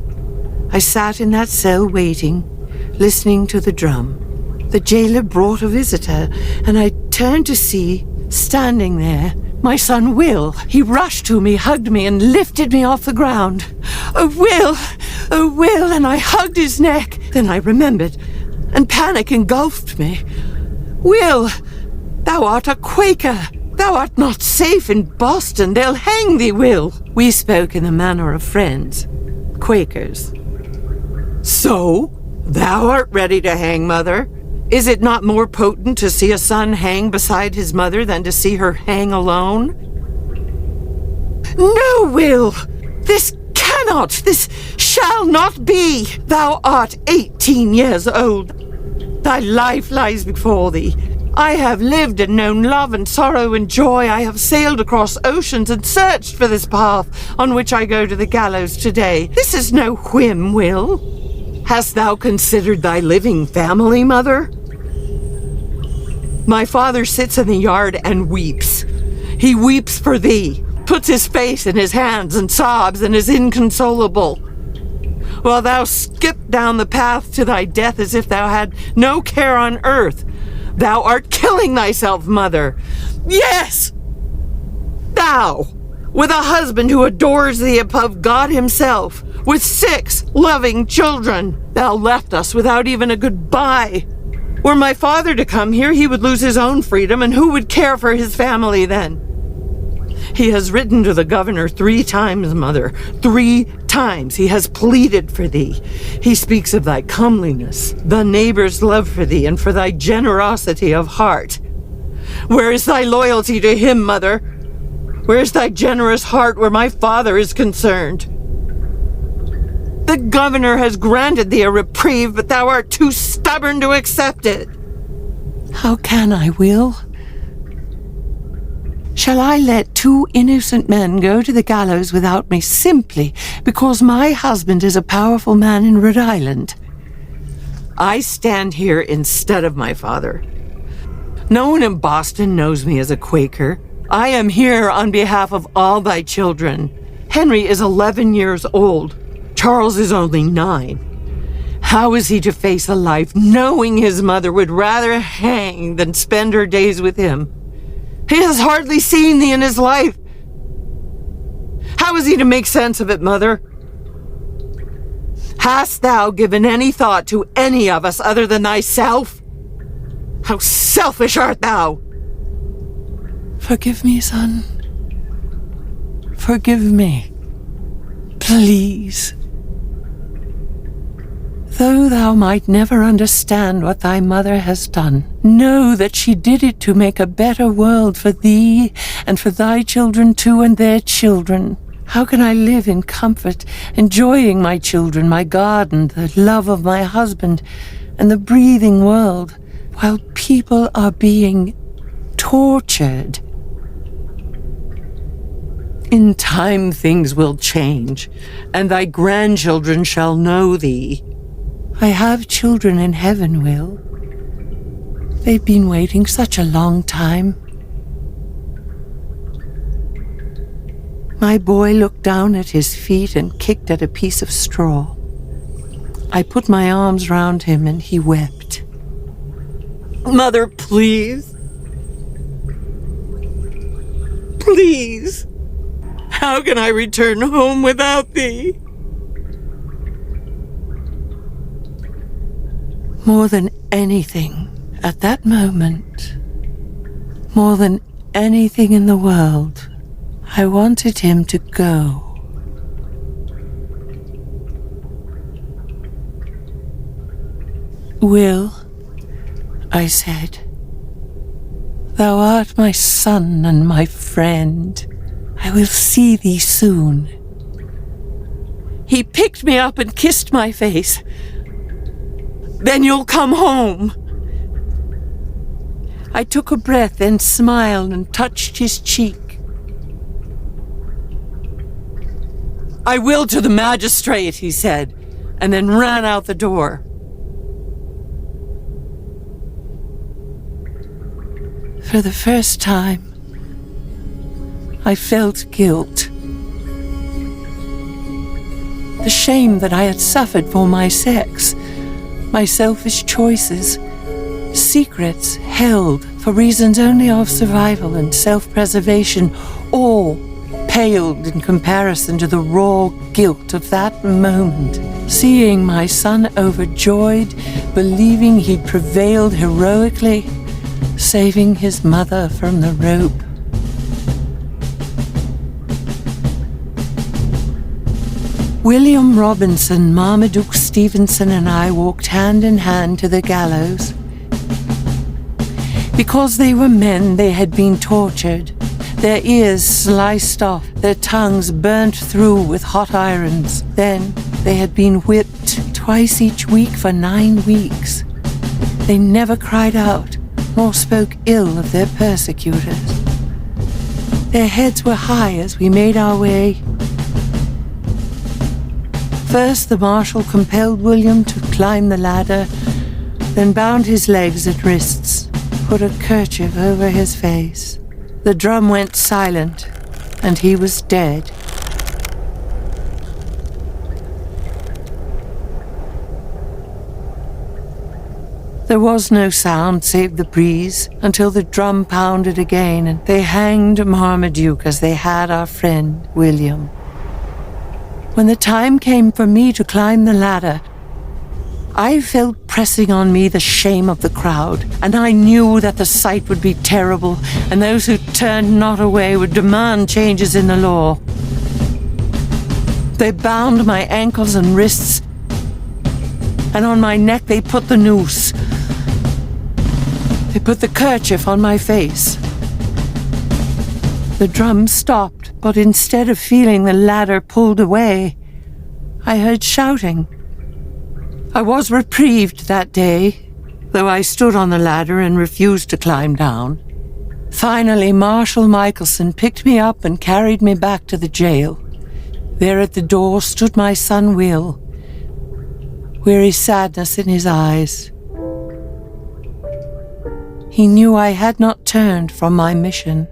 I sat in that cell waiting, listening to the drum. The jailer brought a visitor, and I turned to see, standing there, my son Will. He rushed to me, hugged me, and lifted me off the ground. Oh, Will! Oh, Will! And I hugged his neck. Then I remembered, and panic engulfed me. Will! Thou art a Quaker! Thou art not safe in Boston. They'll hang thee, Will! We spoke in the manner of friends. Quakers. So? Thou art ready to hang, mother? Is it not more potent to see a son hang beside his mother than to see her hang alone? No, Will! This shall not be! Thou art 18 years old. Thy life lies before thee. I have lived and known love and sorrow and joy. I have sailed across oceans and searched for this path on which I go to the gallows today. This is no whim, Will. Hast thou considered thy living family, mother? My father sits in the yard and weeps. He weeps for thee, puts his face in his hands and sobs and is inconsolable. While thou skip down the path to thy death as if thou had no care on earth, thou art killing thyself, mother. Yes! Thou, with a husband who adores thee above God himself, with 6 loving children, thou left us without even a goodbye. Were my father to come here, he would lose his own freedom, and who would care for his family then? He has written to the governor 3 times, mother. 3 times he has pleaded for thee. He speaks of thy comeliness, the neighbor's love for thee, and for thy generosity of heart. Where is thy loyalty to him, mother? Where is thy generous heart where my father is concerned? The governor has granted thee a reprieve, but thou art too stubborn to accept it. How can I, Will? Shall I let 2 innocent men go to the gallows without me simply because my husband is a powerful man in Rhode Island? I stand here instead of my father. No one in Boston knows me as a Quaker. I am here on behalf of all thy children. Henry is 11 years old. Charles is only 9. How is he to face a life knowing his mother would rather hang than spend her days with him? He has hardly seen thee in his life. How is he to make sense of it, mother? Hast thou given any thought to any of us other than thyself? How selfish art thou! Forgive me, son. Forgive me. Please. Though thou might never understand what thy mother has done, know that she did it to make a better world for thee and for thy children too and their children. How can I live in comfort, enjoying my children, my garden, the love of my husband, and the breathing world, while people are being tortured? In time things will change, and thy grandchildren shall know thee. I have children in heaven, Will. They've been waiting such a long time. My boy looked down at his feet and kicked at a piece of straw. I put my arms round him and he wept. Mother, please. Please. How can I return home without thee? More than anything, at that moment, more than anything in the world, I wanted him to go. Will, I said, thou art my son and my friend. I will see thee soon. He picked me up and kissed my face. Then you'll come home. I took a breath and smiled and touched his cheek. I will to the magistrate, he said, and then ran out the door. For the first time, I felt guilt. The shame that I had suffered for my sex, my selfish choices, secrets held for reasons only of survival and self-preservation, all paled in comparison to the raw guilt of that moment. Seeing my son overjoyed, believing he'd prevailed heroically, saving his mother from the rope. William Robinson, Marmaduke Stevenson, and I walked hand in hand to the gallows. Because they were men, they had been tortured, their ears sliced off, their tongues burnt through with hot irons. Then they had been whipped twice each week for 9 weeks. They never cried out, nor spoke ill of their persecutors. Their heads were high as we made our way. First, the marshal compelled William to climb the ladder, then bound his legs and wrists, put a kerchief over his face. The drum went silent, and he was dead. There was no sound save the breeze until the drum pounded again, and they hanged Marmaduke as they had our friend William. When the time came for me to climb the ladder, I felt pressing on me the shame of the crowd, and I knew that the sight would be terrible, and those who turned not away would demand changes in the law. They bound my ankles and wrists, and on my neck they put the noose. They put the kerchief on my face. The drum stopped, but instead of feeling the ladder pulled away, I heard shouting. I was reprieved that day, though I stood on the ladder and refused to climb down. Finally, Marshal Michelson picked me up and carried me back to the jail. There at the door stood my son Will, weary sadness in his eyes. He knew I had not turned from my mission.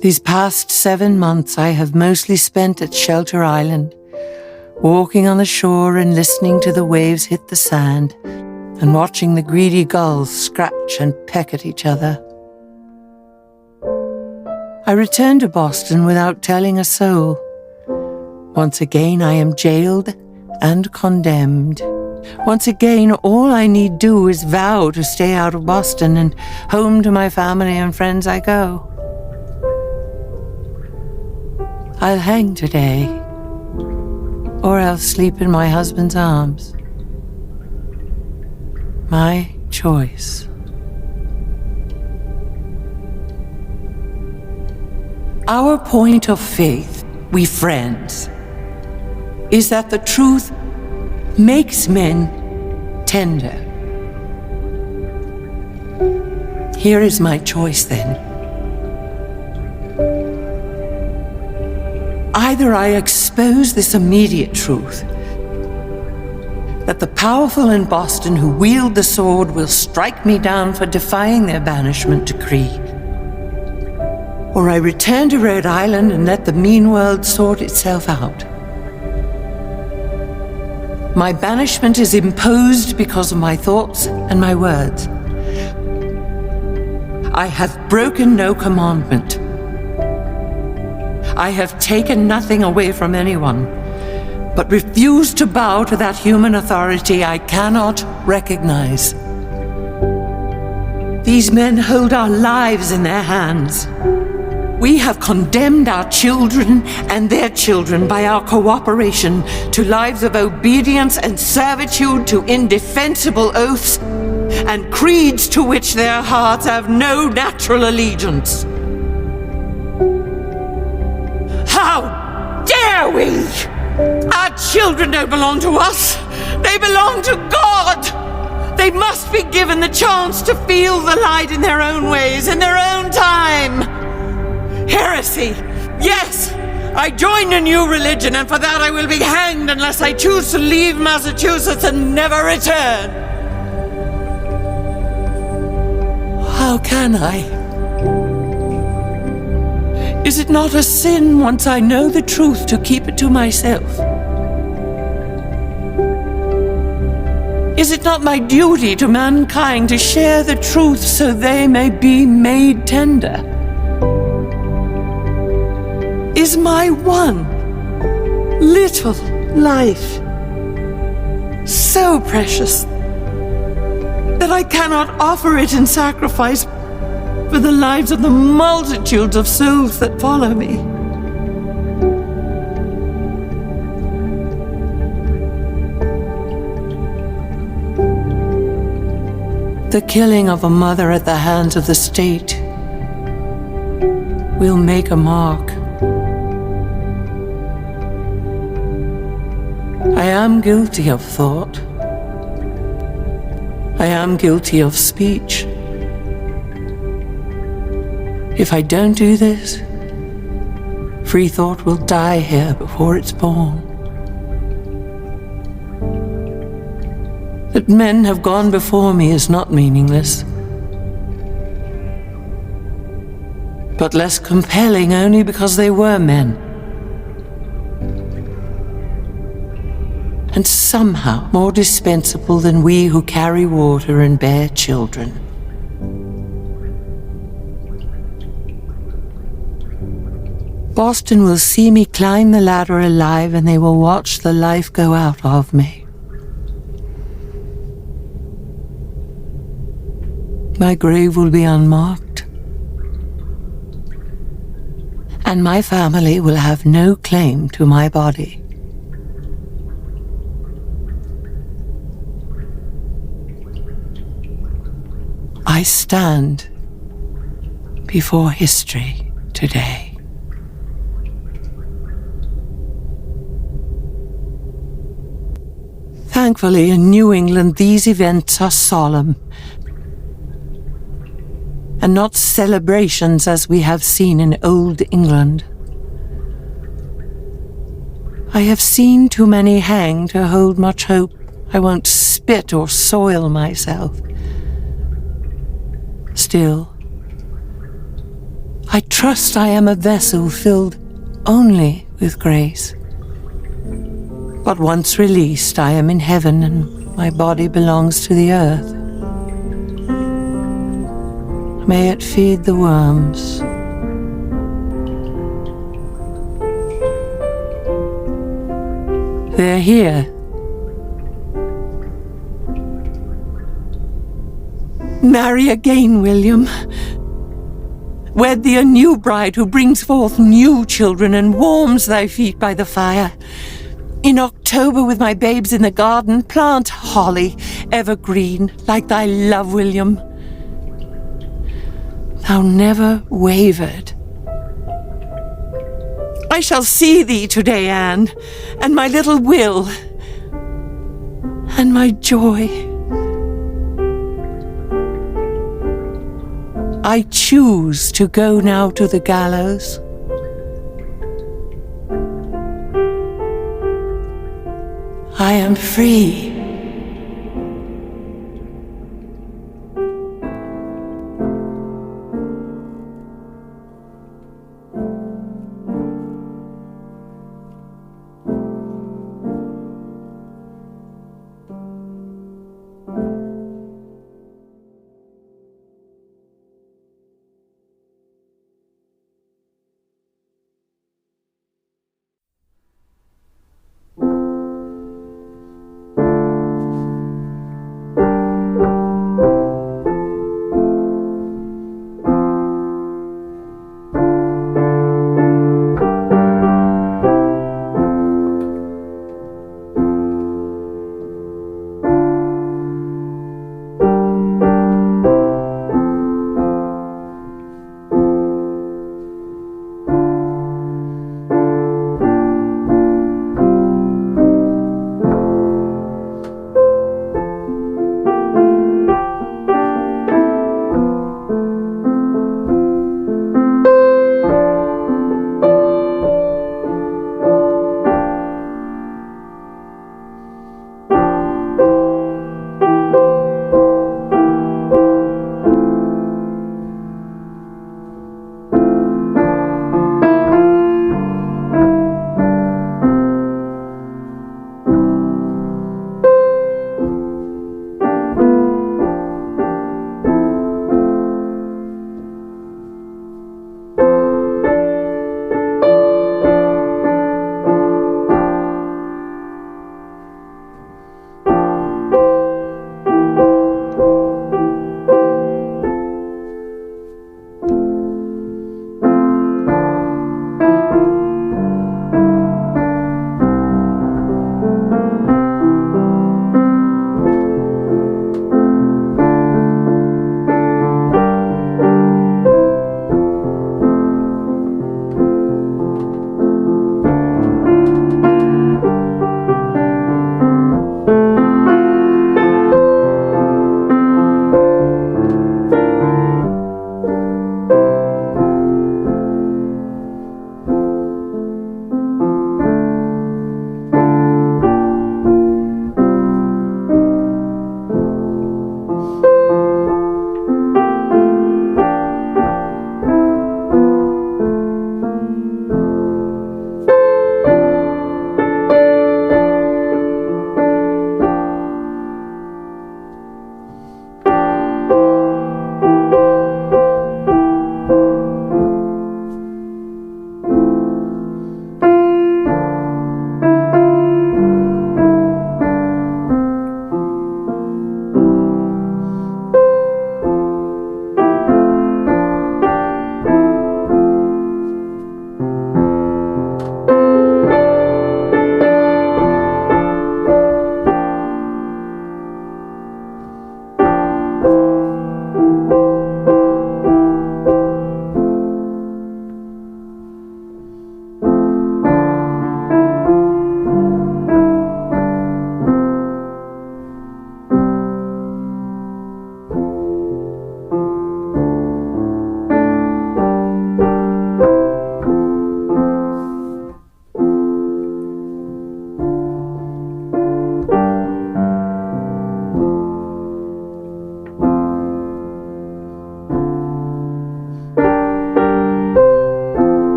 These past 7 months I have mostly spent at Shelter Island, walking on the shore and listening to the waves hit the sand, and watching the greedy gulls scratch and peck at each other. I returned to Boston without telling a soul. Once again I am jailed and condemned. Once again, all I need do is vow to stay out of Boston, and home to my family and friends I go. I'll hang today, or else sleep in my husband's arms. My choice. Our point of faith, we friends, is that the truth makes men tender. Here is my choice, then. Either I expose this immediate truth, that the powerful in Boston who wield the sword will strike me down for defying their banishment decree, or I return to Rhode Island and let the mean world sort itself out. My banishment is imposed because of my thoughts and my words. I have broken no commandment. I have taken nothing away from anyone, but refuse to bow to that human authority I cannot recognize. These men hold our lives in their hands. We have condemned our children and their children by our cooperation to lives of obedience and servitude to indefensible oaths and creeds to which their hearts have no natural allegiance. How dare we? Our children don't belong to us. They belong to God. They must be given the chance to feel the light in their own ways, in their own time. Heresy! Yes! I joined a new religion, and for that I will be hanged unless I choose to leave Massachusetts and never return. How can I? Is it not a sin once I know the truth to keep it to myself? Is it not my duty to mankind to share the truth so they may be made tender? Is my one little life so precious that I cannot offer it in sacrifice for the lives of the multitudes of souls that follow me? The killing of a mother at the hands of the state will make a mark. I am guilty of thought. I am guilty of speech. If I don't do this, free thought will die here before it's born. That men have gone before me is not meaningless, but less compelling only because they were men. And somehow more dispensable than we who carry water and bear children. Boston will see me climb the ladder alive, and they will watch the life go out of me. My grave will be unmarked, and my family will have no claim to my body. I stand before history today. Thankfully, in New England, these events are solemn and not celebrations as we have seen in Old England. I have seen too many hang to hold much hope I won't spit or soil myself. Still, I trust I am a vessel filled only with grace. But once released, I am in heaven, and my body belongs to the earth. May it feed the worms. They're here. Marry again, William. Wed thee a new bride who brings forth new children and warms thy feet by the fire. In October, with my babes in the garden, plant holly, evergreen, like thy love, William. Thou never wavered, I shall see thee today, Anne, and my little Will, and my joy. I choose to go now to the gallows. I am free.